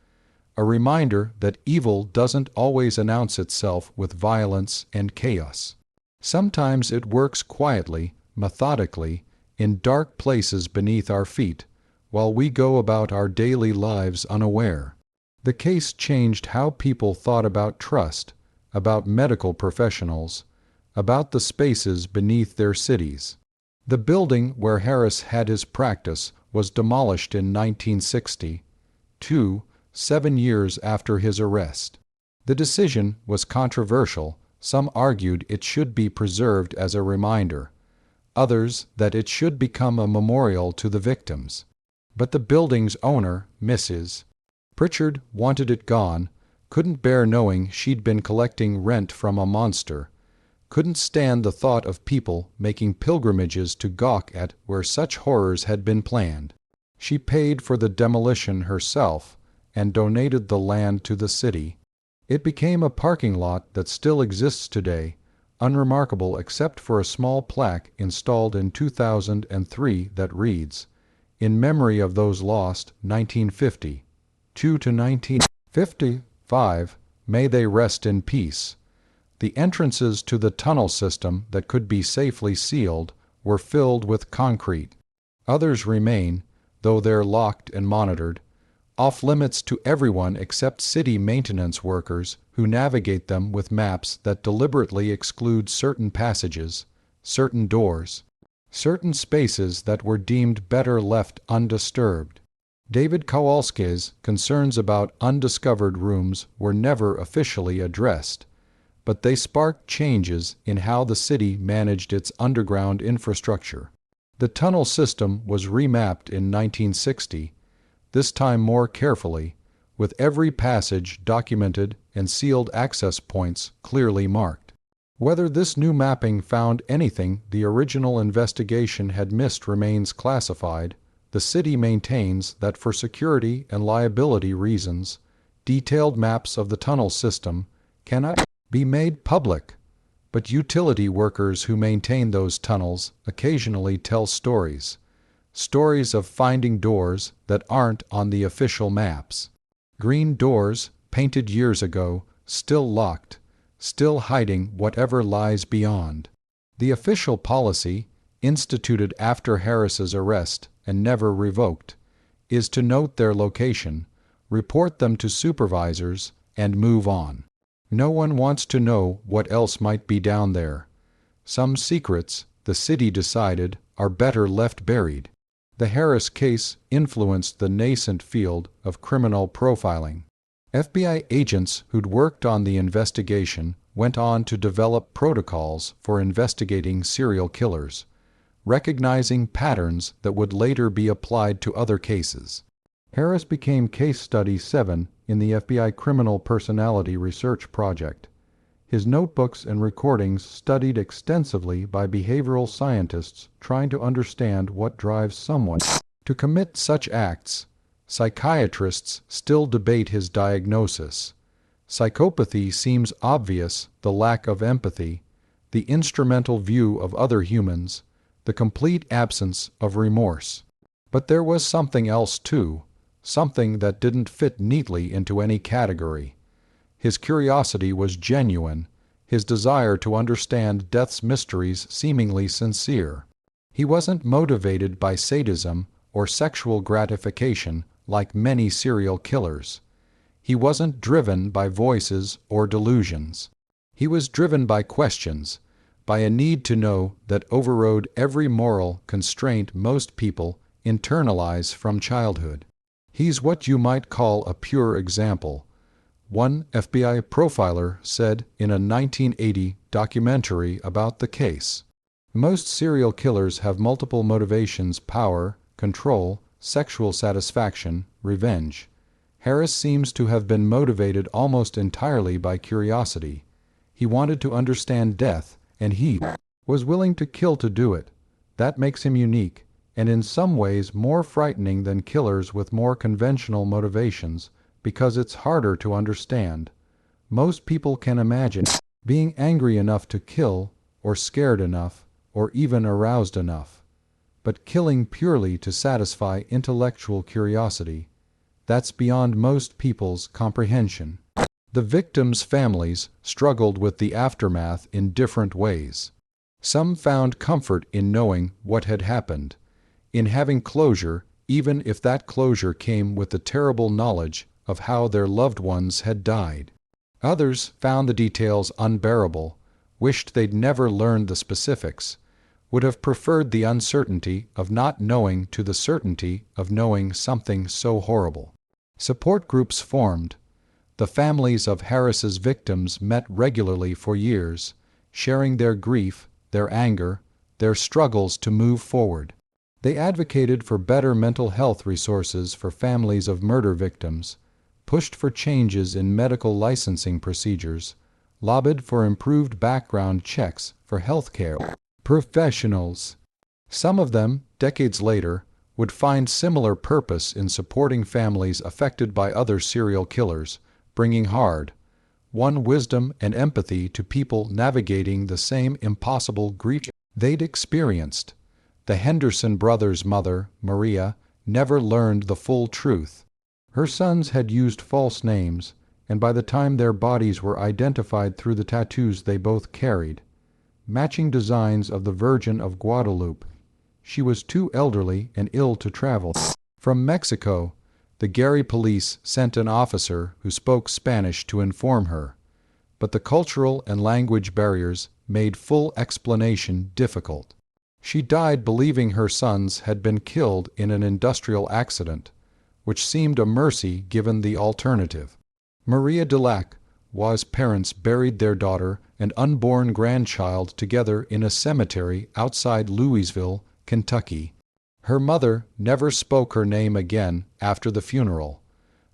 a reminder that evil doesn't always announce itself with violence and chaos. Sometimes it works quietly, methodically, in dark places beneath our feet, while we go about our daily lives unaware. The case changed how people thought about trust, about medical professionals, about the spaces beneath their cities. The building where Harris had his practice was demolished in 1960, 7 years after his arrest. The decision was controversial. Some argued it should be preserved as a reminder, others that it should become a memorial to the victims. But the building's owner, Mrs. Pritchard, wanted it gone, couldn't bear knowing she'd been collecting rent from a monster, couldn't stand the thought of people making pilgrimages to gawk at where such horrors had been planned. She paid for the demolition herself and donated the land to the city. It became a parking lot that still exists today, unremarkable except for a small plaque installed in 2003 that reads, "In memory of those lost 1950 to 1955, may they rest in peace." The entrances to the tunnel system that could be safely sealed were filled with concrete. Others remain, though they're locked and monitored, off-limits to everyone except city maintenance workers who navigate them with maps that deliberately exclude certain passages, certain doors, certain spaces that were deemed better left undisturbed. David Kowalski's concerns about undiscovered rooms were never officially addressed, but they sparked changes in how the city managed its underground infrastructure. The tunnel system was remapped in 1960, this time more carefully, with every passage documented and sealed access points clearly marked. Whether this new mapping found anything the original investigation had missed remains classified. The city maintains that for security and liability reasons, detailed maps of the tunnel system cannot be made public, but utility workers who maintain those tunnels occasionally tell stories of finding doors that aren't on the official maps. Green doors, painted years ago, still locked, still hiding whatever lies beyond. The official policy, instituted after Harris's arrest and never revoked, is to note their location, report them to supervisors, and move on. No one wants to know what else might be down there. Some secrets, the city decided, are better left buried. The Harris case influenced the nascent field of criminal profiling. FBI agents who'd worked on the investigation went on to develop protocols for investigating serial killers, recognizing patterns that would later be applied to other cases. Harris became Case Study 7 in the FBI Criminal Personality Research Project. His notebooks and recordings studied extensively by behavioral scientists trying to understand what drives someone to commit such acts. Psychiatrists still debate his diagnosis. Psychopathy seems obvious, the lack of empathy, the instrumental view of other humans, the complete absence of remorse. But there was something else too, something that didn't fit neatly into any category. His curiosity was genuine, his desire to understand death's mysteries seemingly sincere. He wasn't motivated by sadism or sexual gratification like many serial killers. He wasn't driven by voices or delusions. He was driven by questions, by a need to know that overrode every moral constraint most people internalize from childhood. He's what you might call a pure example. One FBI profiler said in a 1980 documentary about the case, "Most serial killers have multiple motivations: power, control, sexual satisfaction, revenge. Harris seems to have been motivated almost entirely by curiosity. He wanted to understand death, and he was willing to kill to do it. That makes him unique, and in some ways more frightening than killers with more conventional motivations, because it's harder to understand. Most people can imagine being angry enough to kill, or scared enough, or even aroused enough. But killing purely to satisfy intellectual curiosity, that's beyond most people's comprehension. The victims' families struggled with the aftermath in different ways. Some found comfort in knowing what had happened, in having closure, even if that closure came with the terrible knowledge of how their loved ones had died. Others found the details unbearable, wished they'd never learned the specifics, would have preferred the uncertainty of not knowing to the certainty of knowing something so horrible. Support groups formed. The families of Harris's victims met regularly for years, sharing their grief, their anger, their struggles to move forward. They advocated for better mental health resources for families of murder victims, pushed for changes in medical licensing procedures, lobbied for improved background checks for healthcare professionals. Some of them, decades later, would find similar purpose in supporting families affected by other serial killers, bringing won wisdom and empathy to people navigating the same impossible grief they'd experienced. The Henderson brothers' mother, Maria, never learned the full truth. Her sons had used false names, and by the time their bodies were identified through the tattoos they both carried, matching designs of the Virgin of Guadalupe, she was too elderly and ill to travel. From Mexico, the Gary police sent an officer who spoke Spanish to inform her, but the cultural and language barriers made full explanation difficult. She died believing her sons had been killed in an industrial accident, which seemed a mercy given the alternative. Maria Delac was parents buried their daughter and unborn grandchild together in a cemetery outside Louisville, Kentucky. Her mother never spoke her name again after the funeral,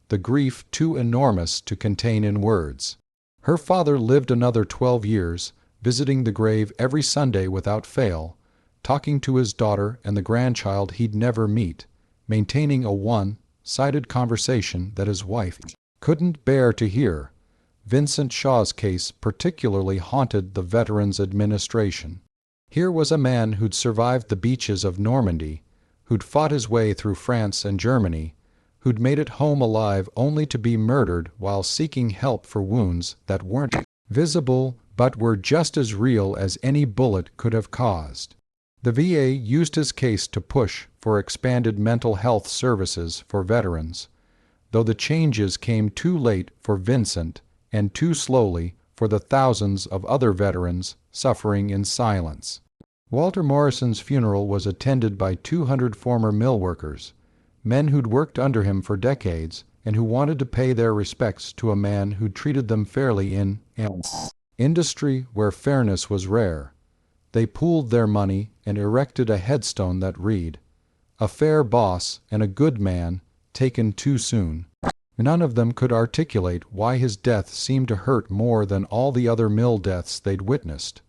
the grief too enormous to contain in words. Her father lived another 12 years, visiting the grave every Sunday without fail, talking to his daughter and the grandchild he'd never meet, maintaining a one-sided conversation that his wife couldn't bear to hear. Vincent Shaw's case particularly haunted the Veterans Administration. Here was a man who'd survived the beaches of Normandy, who'd fought his way through France and Germany, who'd made it home alive only to be murdered while seeking help for wounds that weren't visible but were just as real as any bullet could have caused. The VA used his case to push for expanded mental health services for veterans, though the changes came too late for Vincent and too slowly for the thousands of other veterans suffering in silence. Walter Morrison's funeral was attended by 200 former mill workers, men who'd worked under him for decades and who wanted to pay their respects to a man who'd treated them fairly in an industry where fairness was rare. They pooled their money and erected a headstone that read, "A fair boss and a good man, taken too soon." None of them could articulate why his death seemed to hurt more than all the other mill deaths they'd witnessed.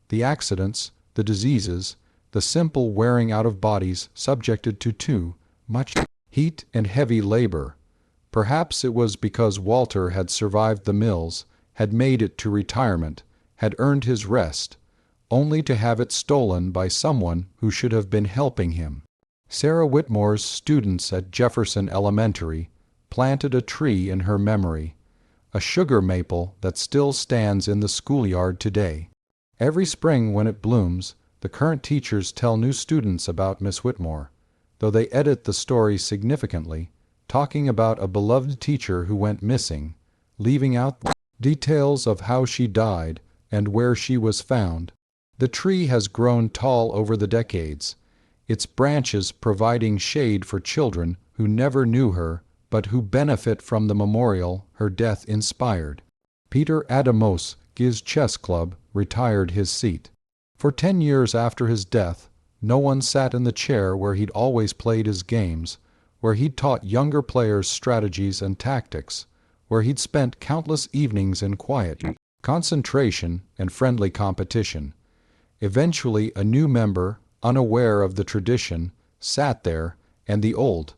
The accidents, the diseases, the simple wearing out of bodies subjected to too much heat and heavy labor. Perhaps it was because Walter had survived the mills, had made it to retirement, had earned his rest, only to have it stolen by someone who should have been helping him. Sarah Whitmore's students at Jefferson Elementary planted a tree in her memory, a sugar maple that still stands in the schoolyard today. Every spring when it blooms, the current teachers tell new students about Miss Whitmore, though they edit the story significantly, talking about a beloved teacher who went missing, leaving out details of how she died and where she was found. The tree has grown tall over the decades, its branches providing shade for children who never knew her but who benefit from the memorial her death inspired. Peter Adamos, Giz Chess Club, retired his seat. For 10 years after his death, no one sat in the chair where he'd always played his games, where he'd taught younger players strategies and tactics, where he'd spent countless evenings in quiet concentration and friendly competition. Eventually, a new member, unaware of the tradition, sat there, and the old,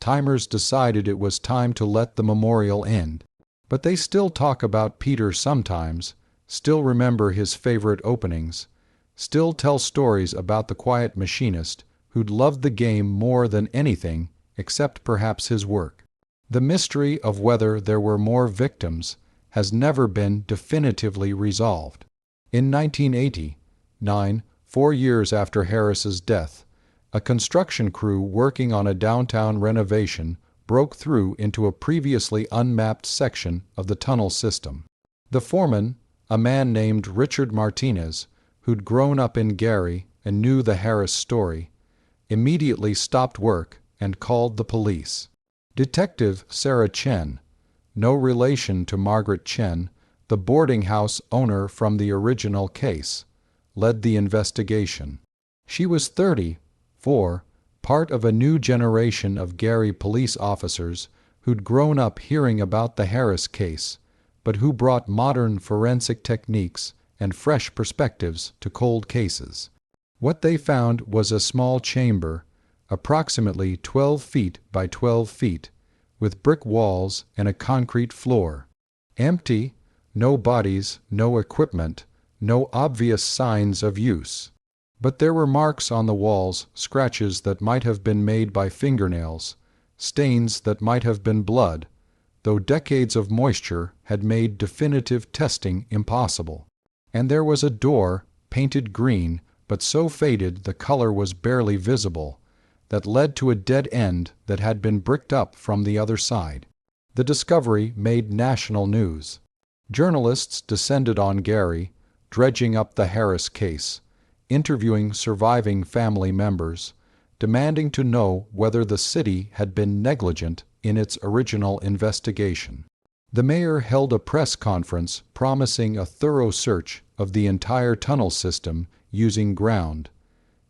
Timers decided it was time to let the memorial end. But they still talk about Peter sometimes, still remember his favorite openings, still tell stories about the quiet machinist who'd loved the game more than anything except perhaps his work. The mystery of whether there were more victims has never been definitively resolved. In 1989, 4 years after Harris's death, a construction crew working on a downtown renovation broke through into a previously unmapped section of the tunnel system. The foreman, a man named Richard Martinez, who'd grown up in Gary and knew the Harris story, immediately stopped work and called the police. Detective Sarah Chen, no relation to Margaret Chen, the boarding house owner from the original case, led the investigation. She was 34, part of a new generation of Gary police officers who'd grown up hearing about the Harris case, but who brought modern forensic techniques and fresh perspectives to cold cases. What they found was a small chamber, approximately 12 feet by 12 feet, with brick walls and a concrete floor. Empty, no bodies, no equipment, no obvious signs of use. But there were marks on the walls, scratches that might have been made by fingernails, stains that might have been blood, though decades of moisture had made definitive testing impossible. And there was a door, painted green, but so faded the color was barely visible, that led to a dead end that had been bricked up from the other side. The discovery made national news. Journalists descended on Gary, dredging up the Harris case, interviewing surviving family members, demanding to know whether the city had been negligent in its original investigation. The mayor held a press conference promising a thorough search of the entire tunnel system using ground,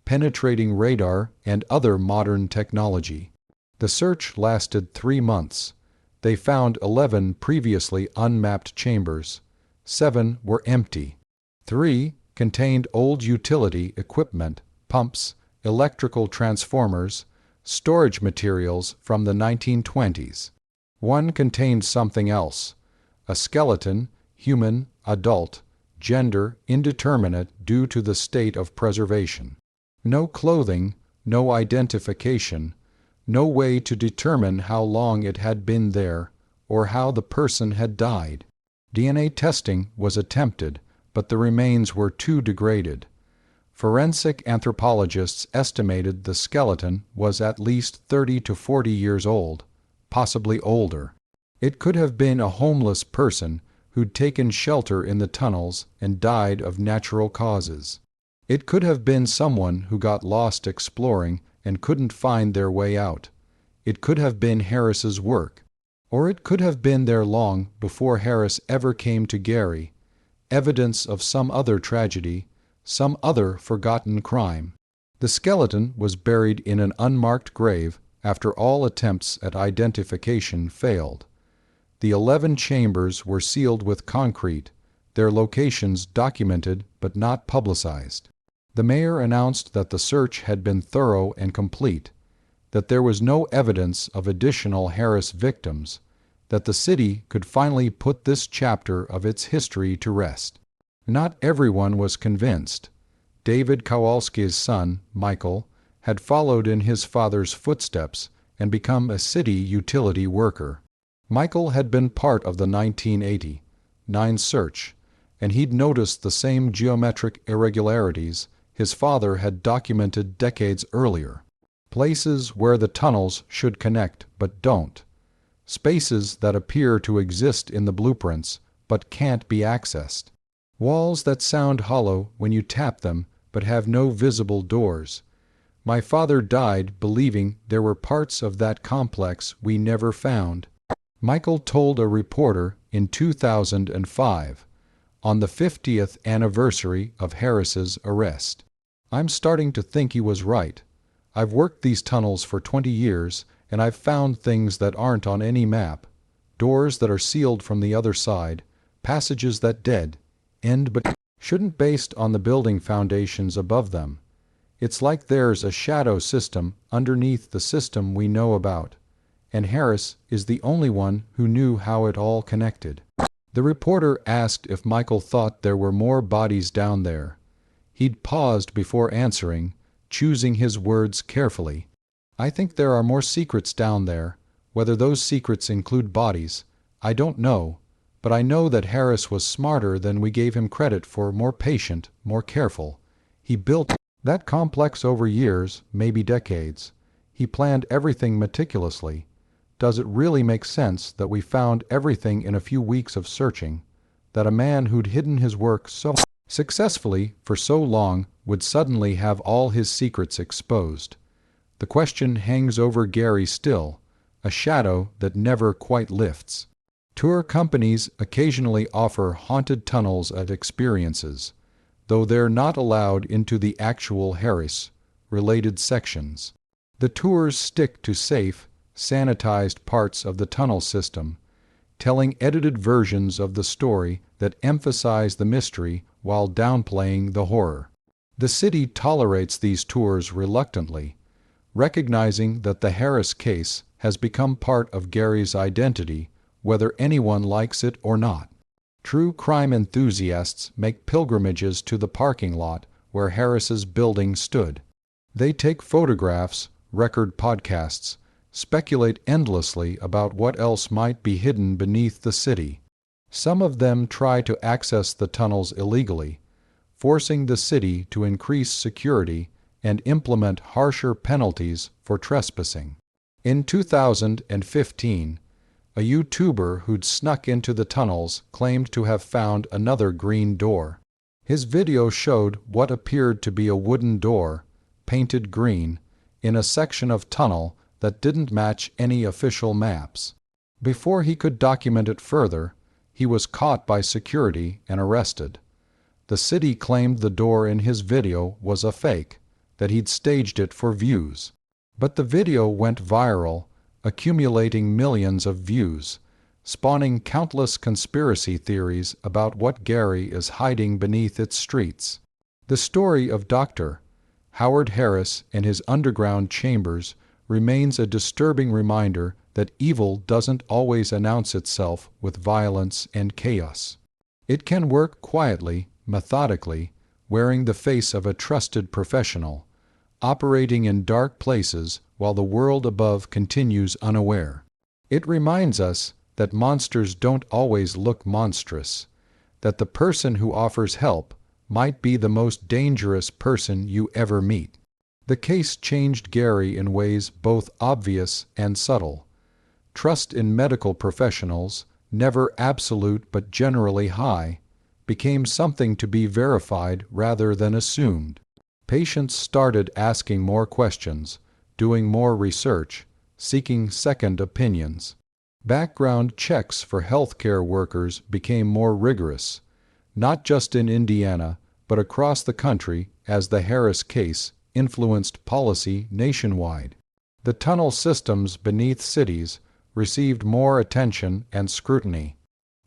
penetrating radar, and other modern technology. The search lasted 3 months. They found 11 previously unmapped chambers. 7 were empty. 3 contained old utility equipment, pumps, electrical transformers, storage materials from the 1920s. 1 contained something else, a skeleton, human, adult, gender indeterminate due to the state of preservation. No clothing, no identification, no way to determine how long it had been there or how the person had died. DNA testing was attempted, but the remains were too degraded. Forensic anthropologists estimated the skeleton was at least 30 to 40 years old, possibly older. It could have been a homeless person who'd taken shelter in the tunnels and died of natural causes. It could have been someone who got lost exploring and couldn't find their way out. It could have been Harris's work. Or it could have been there long before Harris ever came to Gary, evidence of some other tragedy, some other forgotten crime. The skeleton was buried in an unmarked grave after all attempts at identification failed. The 11 chambers were sealed with concrete, their locations documented but not publicized. The mayor announced that the search had been thorough and complete, that there was no evidence of additional Harris victims, that the city could finally put this chapter of its history to rest. Not everyone was convinced. David Kowalski's son, Michael, had followed in his father's footsteps and become a city utility worker. Michael had been part of the 1989 search, and he'd noticed the same geometric irregularities his father had documented decades earlier. Places where the tunnels should connect but don't. Spaces that appear to exist in the blueprints but can't be accessed. Walls that sound hollow when you tap them but have no visible doors. My father died believing there were parts of that complex we never found. Michael told a reporter in 2005, on the 50th anniversary of Harris's arrest. I'm starting to think he was right. I've worked these tunnels for 20 years, and I've found things that aren't on any map. Doors that are sealed from the other side, passages that dead end but shouldn't based on the building foundations above them. It's like there's a shadow system underneath the system we know about. and Harris is the only one who knew how it all connected. The reporter asked if Michael thought there were more bodies down there. He'd paused before answering, choosing his words carefully. "I think there are more secrets down there. Whether those secrets include bodies, I don't know, but I know that Harris was smarter than we gave him credit for, more patient, more careful. He built that complex over years, maybe decades. He planned everything meticulously. Does it really make sense that we found everything in a few weeks of searching, that a man who'd hidden his work so successfully for so long would suddenly have all his secrets exposed?" The question hangs over Gary still, a shadow that never quite lifts. Tour companies occasionally offer haunted tunnels as experiences, though they're not allowed into the actual Harris-related sections. The tours stick to safe, sanitized parts of the tunnel system, telling edited versions of the story that emphasize the mystery while downplaying the horror. The city tolerates these tours reluctantly, recognizing that the Harris case has become part of Gary's identity, whether anyone likes it or not. True crime enthusiasts make pilgrimages to the parking lot where Harris's building stood. They take photographs, record podcasts, speculate endlessly about what else might be hidden beneath the city. Some of them try to access the tunnels illegally, forcing the city to increase security and implement harsher penalties for trespassing. In 2015, a YouTuber who'd snuck into the tunnels claimed to have found another green door. His video showed what appeared to be a wooden door, painted green, in a section of tunnel that didn't match any official maps. Before he could document it further, he was caught by security and arrested. The city claimed the door in his video was a fake, that he'd staged it for views. But the video went viral, accumulating millions of views, spawning countless conspiracy theories about what Gary is hiding beneath its streets. The story of Dr. Howard Harris and his underground chambers remains a disturbing reminder that evil doesn't always announce itself with violence and chaos. It can work quietly, methodically, wearing the face of a trusted professional, operating in dark places while the world above continues unaware. It reminds us that monsters don't always look monstrous, that the person who offers help might be the most dangerous person you ever meet. The case changed Gary in ways both obvious and subtle. Trust in medical professionals, never absolute but generally high, became something to be verified rather than assumed. Patients started asking more questions, doing more research, seeking second opinions. Background checks for healthcare workers became more rigorous, not just in Indiana, but across the country as the Harris case influenced policy nationwide. The tunnel systems beneath cities received more attention and scrutiny.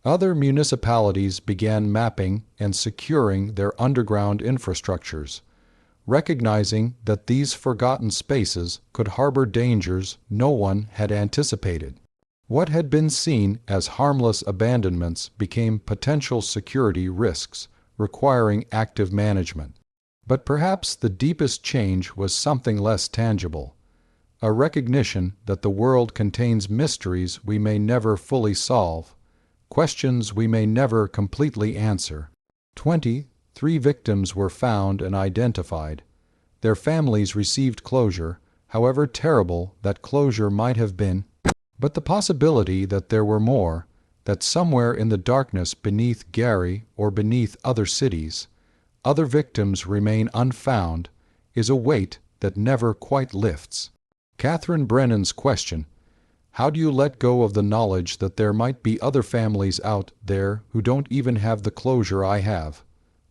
Other municipalities began mapping and securing their underground infrastructures, recognizing that these forgotten spaces could harbor dangers no one had anticipated. What had been seen as harmless abandonments became potential security risks, requiring active management. But perhaps the deepest change was something less tangible, a recognition that the world contains mysteries we may never fully solve, questions we may never completely answer. 23 victims were found and identified. Their families received closure, however terrible that closure might have been. But the possibility that there were more, that somewhere in the darkness beneath Gary or beneath other cities, other victims remain unfound, is a weight that never quite lifts. Catherine Brennan's question, "How do you let go of the knowledge that there might be other families out there who don't even have the closure I have?"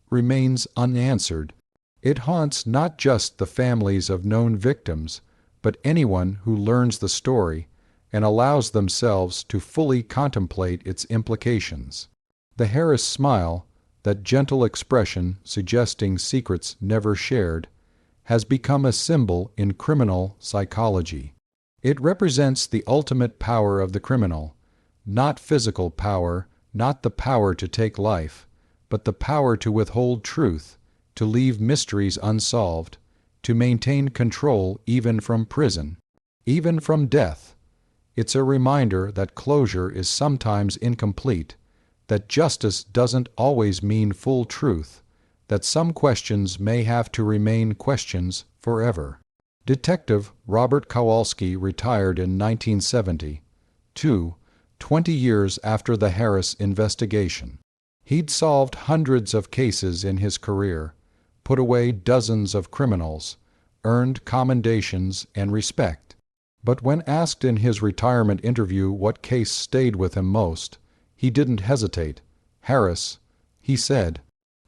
remains unanswered. It haunts not just the families of known victims, but anyone who learns the story and allows themselves to fully contemplate its implications. The Harris smile, that gentle expression suggesting secrets never shared, has become a symbol in criminal psychology. It represents the ultimate power of the criminal, not physical power, not the power to take life, but the power to withhold truth, to leave mysteries unsolved, to maintain control even from prison, even from death. It's a reminder that closure is sometimes incomplete, that justice doesn't always mean full truth, that some questions may have to remain questions forever. Detective Robert Kowalski retired in 1970, 20 years after the Harris investigation. He'd solved hundreds of cases in his career, put away dozens of criminals, earned commendations and respect. But when asked in his retirement interview what case stayed with him most, he didn't hesitate. Harris, he said.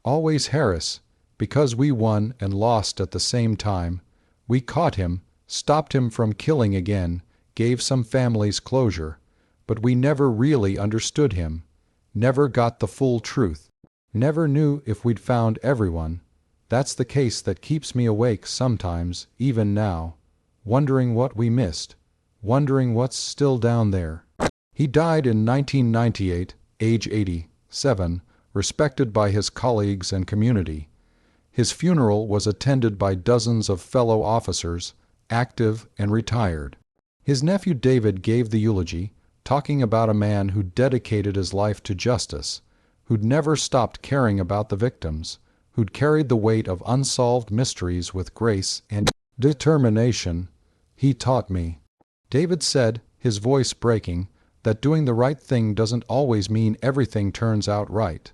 Always Harris, because we won and lost at the same time. We caught him, stopped him from killing again, gave some families closure, but we never really understood him, never got the full truth, never knew if we'd found everyone. That's the case that keeps me awake sometimes, even now, wondering what we missed, wondering what's still down there. He died in 1998, age 87, respected by his colleagues and community. His funeral was attended by dozens of fellow officers, active and retired. His nephew David gave the eulogy, talking about a man who dedicated his life to justice, who'd never stopped caring about the victims, who'd carried the weight of unsolved mysteries with grace and determination. He taught me. David said, his voice breaking, that doing the right thing doesn't always mean everything turns out right.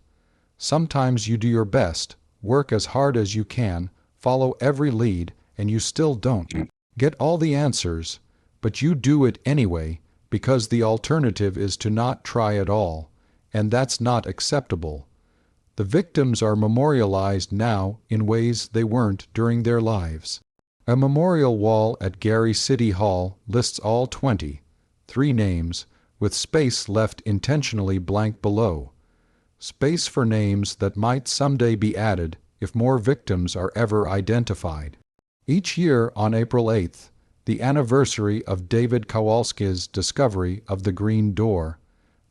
Sometimes you do your best, work as hard as you can, follow every lead, and you still don't get all the answers, but you do it anyway, because the alternative is to not try at all, and that's not acceptable. The victims are memorialized now in ways they weren't during their lives. A memorial wall at Gary City Hall lists all 23 names, with space left intentionally blank below. Space for names that might someday be added if more victims are ever identified. Each year on April 8th, the anniversary of David Kowalski's discovery of the Green Door,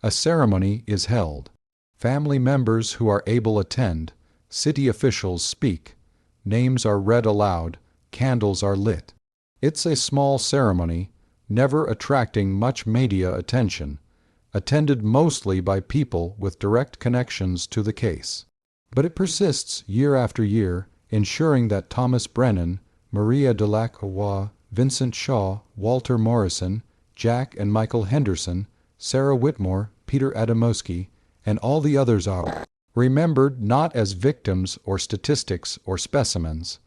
a ceremony is held. Family members who are able attend, city officials speak, names are read aloud, candles are lit. It's a small ceremony, never attracting much media attention, attended mostly by people with direct connections to the case. But it persists year after year, ensuring that Thomas Brennan, Maria Delacroix, Vincent Shaw, Walter Morrison, Jack and Michael Henderson, Sarah Whitmore, Peter Adamowski, and all the others are remembered not as victims or statistics or specimens,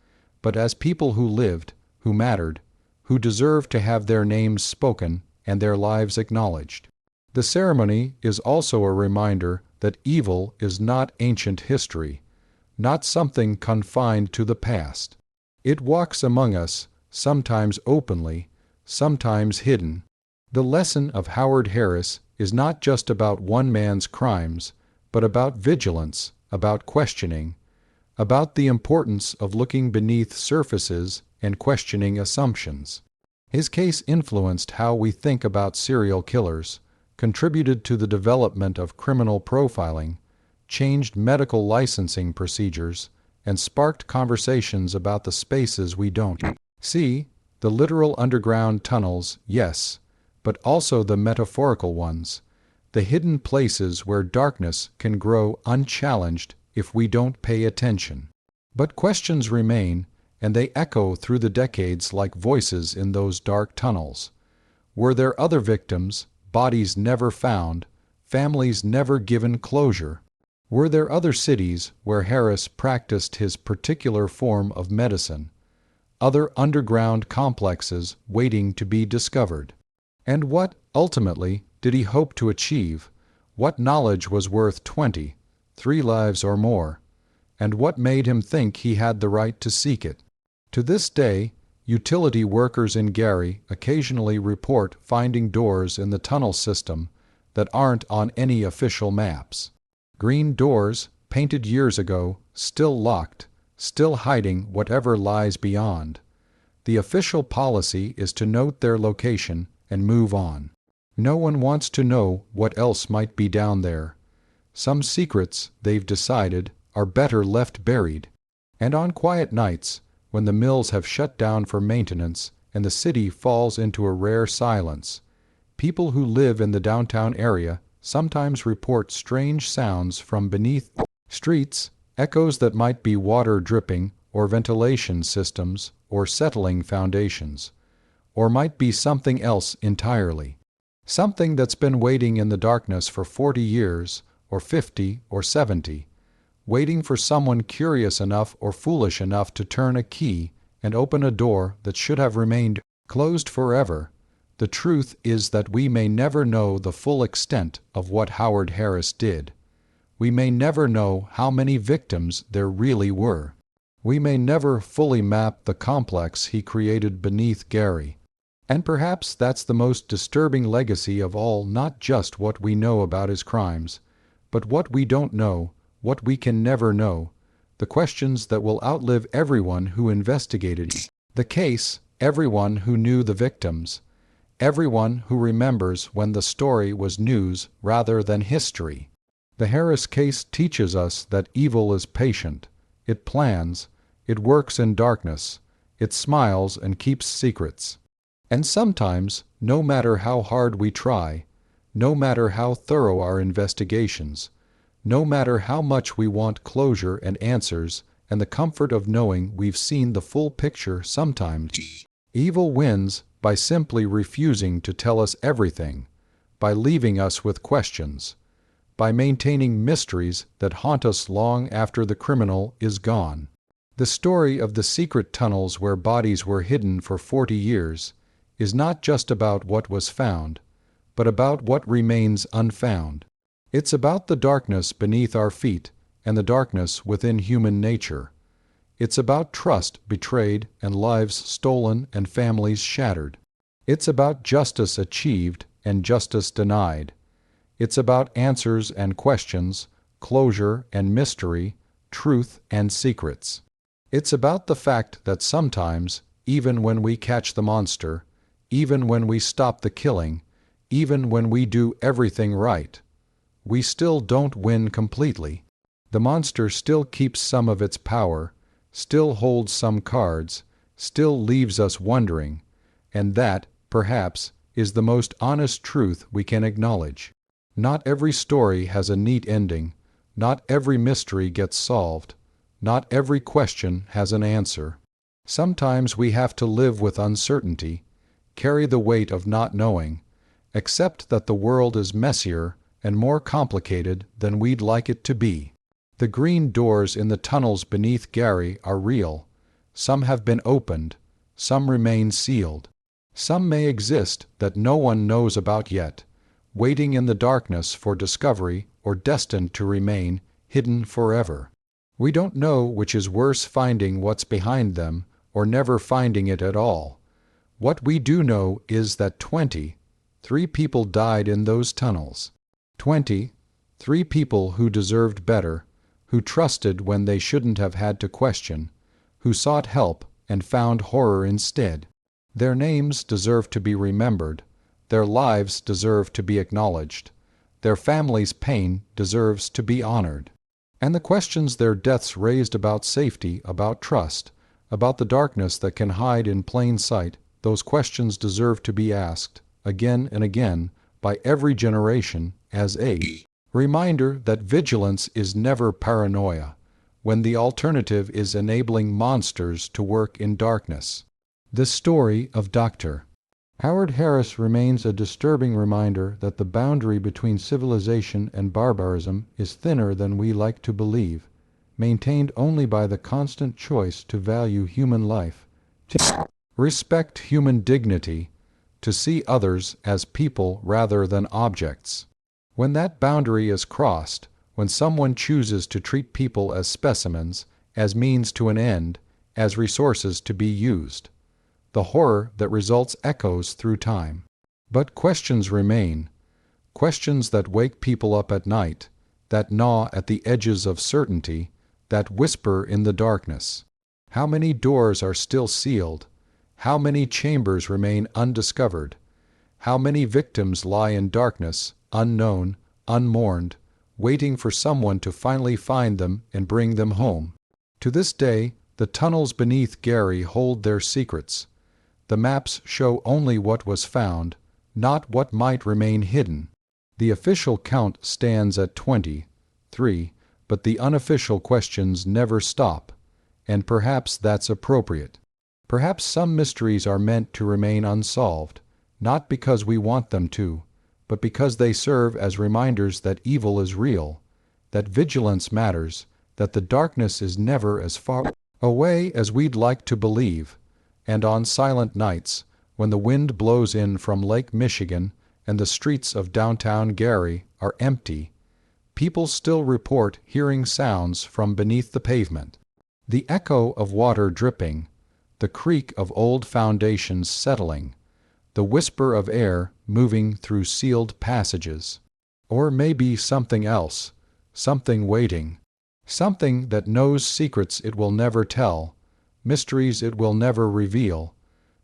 but as people who lived, who mattered, who deserved to have their names spoken and their lives acknowledged. The ceremony is also a reminder that evil is not ancient history, not something confined to the past. It walks among us, sometimes openly, sometimes hidden. The lesson of Howard Harris is not just about one man's crimes, but about vigilance, about questioning, about the importance of looking beneath surfaces and questioning assumptions. His case influenced how we think about serial killers, contributed to the development of criminal profiling, changed medical licensing procedures, and sparked conversations about the spaces we don't see, the literal underground tunnels, yes, but also the metaphorical ones, the hidden places where darkness can grow unchallenged if we don't pay attention. But questions remain, and they echo through the decades like voices in those dark tunnels. Were there other victims, bodies never found, families never given closure? Were there other cities where Harris practiced his particular form of medicine? Other underground complexes waiting to be discovered? And what, ultimately, did he hope to achieve? What knowledge was worth 23 lives or more? And what made him think he had the right to seek it? To this day, utility workers in Gary occasionally report finding doors in the tunnel system that aren't on any official maps. Green doors, painted years ago, still locked, still hiding whatever lies beyond. The official policy is to note their location and move on. No one wants to know what else might be down there. Some secrets, they've decided, are better left buried. And on quiet nights, when the mills have shut down for maintenance and the city falls into a rare silence, people who live in the downtown area sometimes report strange sounds from beneath streets, echoes that might be water dripping or ventilation systems or settling foundations, or might be something else entirely. Something that's been waiting in the darkness for 40 years, or 50, or 70, waiting for someone curious enough or foolish enough to turn a key and open a door that should have remained closed forever. The truth is that we may never know the full extent of what Howard Harris did. We may never know how many victims there really were. We may never fully map the complex he created beneath Gary. And perhaps that's the most disturbing legacy of all, not just what we know about his crimes, but what we don't know, what we can never know, the questions that will outlive everyone who investigated the case, everyone who knew the victims, everyone who remembers when the story was news rather than history. The Harris case teaches us that evil is patient. It plans, it works in darkness, it smiles and keeps secrets. And sometimes, no matter how hard we try, no matter how thorough our investigations, no matter how much we want closure and answers and the comfort of knowing we've seen the full picture, sometimes evil wins by simply refusing to tell us everything, by leaving us with questions, by maintaining mysteries that haunt us long after the criminal is gone. The story of the secret tunnels where bodies were hidden for 40 years is not just about what was found, but about what remains unfound. It's about the darkness beneath our feet and the darkness within human nature. It's about trust betrayed and lives stolen and families shattered. It's about justice achieved and justice denied. It's about answers and questions, closure and mystery, truth and secrets. It's about the fact that sometimes, even when we catch the monster, even when we stop the killing, even when we do everything right, we still don't win completely. The monster still keeps some of its power, still holds some cards, still leaves us wondering, and that, perhaps, is the most honest truth we can acknowledge. Not every story has a neat ending, not every mystery gets solved, not every question has an answer. Sometimes we have to live with uncertainty, carry the weight of not knowing, accept that the world is messier and more complicated than we'd like it to be. The green doors in the tunnels beneath Gary are real. Some have been opened, some remain sealed. Some may exist that no one knows about yet, waiting in the darkness for discovery or destined to remain hidden forever. We don't know which is worse, finding what's behind them or never finding it at all. What we do know is that 23 people died in those tunnels. 23 people who deserved better, who trusted when they shouldn't have had to question, who sought help and found horror instead. Their names deserve to be remembered, their lives deserve to be acknowledged, their families' pain deserves to be honored. And the questions their deaths raised about safety, about trust, about the darkness that can hide in plain sight, those questions deserve to be asked, again and again, by every generation as a reminder that vigilance is never paranoia, when the alternative is enabling monsters to work in darkness. The story of Dr. Howard Harris remains a disturbing reminder that the boundary between civilization and barbarism is thinner than we like to believe, maintained only by the constant choice to value human life, to respect human dignity, to see others as people rather than objects. When that boundary is crossed, when someone chooses to treat people as specimens, as means to an end, as resources to be used, the horror that results echoes through time. But questions remain, questions that wake people up at night, that gnaw at the edges of certainty, that whisper in the darkness. How many doors are still sealed? How many chambers remain undiscovered? How many victims lie in darkness, unknown, unmourned, waiting for someone to finally find them and bring them home? To this day, the tunnels beneath Gary hold their secrets. The maps show only what was found, not what might remain hidden. The official count stands at 23, but the unofficial questions never stop, and perhaps that's appropriate. Perhaps some mysteries are meant to remain unsolved, not because we want them to, but because they serve as reminders that evil is real, that vigilance matters, that the darkness is never as far away as we'd like to believe. And on silent nights, when the wind blows in from Lake Michigan and the streets of downtown Gary are empty, people still report hearing sounds from beneath the pavement. The echo of water dripping, the creak of old foundations settling, the whisper of air moving through sealed passages. Or maybe something else, something waiting, something that knows secrets it will never tell, mysteries it will never reveal,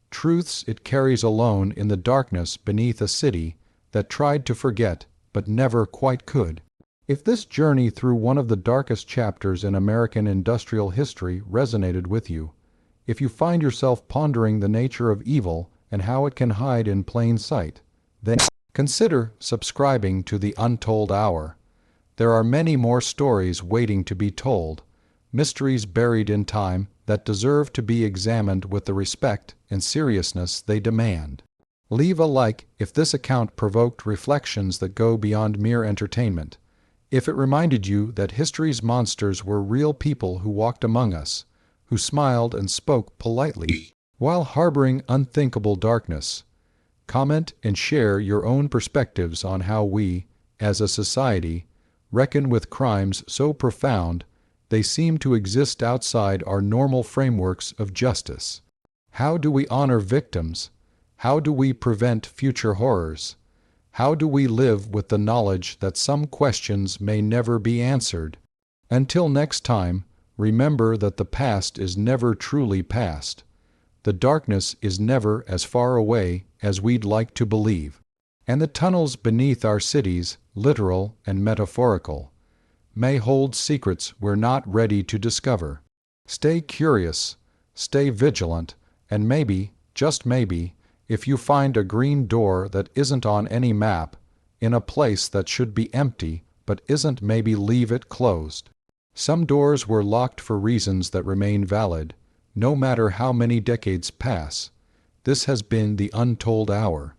truths it carries alone in the darkness beneath a city that tried to forget but never quite could. If this journey through one of the darkest chapters in American industrial history resonated with you, if you find yourself pondering the nature of evil and how it can hide in plain sight, then consider subscribing to the Untold Hour. There are many more stories waiting to be told, mysteries buried in time that deserve to be examined with the respect and seriousness they demand. Leave a like if this account provoked reflections that go beyond mere entertainment, if it reminded you that history's monsters were real people who walked among us, who smiled and spoke politely while harboring unthinkable darkness. Comment and share your own perspectives on how we, as a society, reckon with crimes so profound they seem to exist outside our normal frameworks of justice. How do we honor victims? How do we prevent future horrors? How do we live with the knowledge that some questions may never be answered? Until next time, remember that the past is never truly past. The darkness is never as far away as we'd like to believe. And the tunnels beneath our cities, literal and metaphorical, may hold secrets we're not ready to discover. Stay curious, stay vigilant, and maybe, just maybe, if you find a green door that isn't on any map, in a place that should be empty but isn't, maybe leave it closed. Some doors were locked for reasons that remain valid, no matter how many decades pass. This has been the Untold Hour.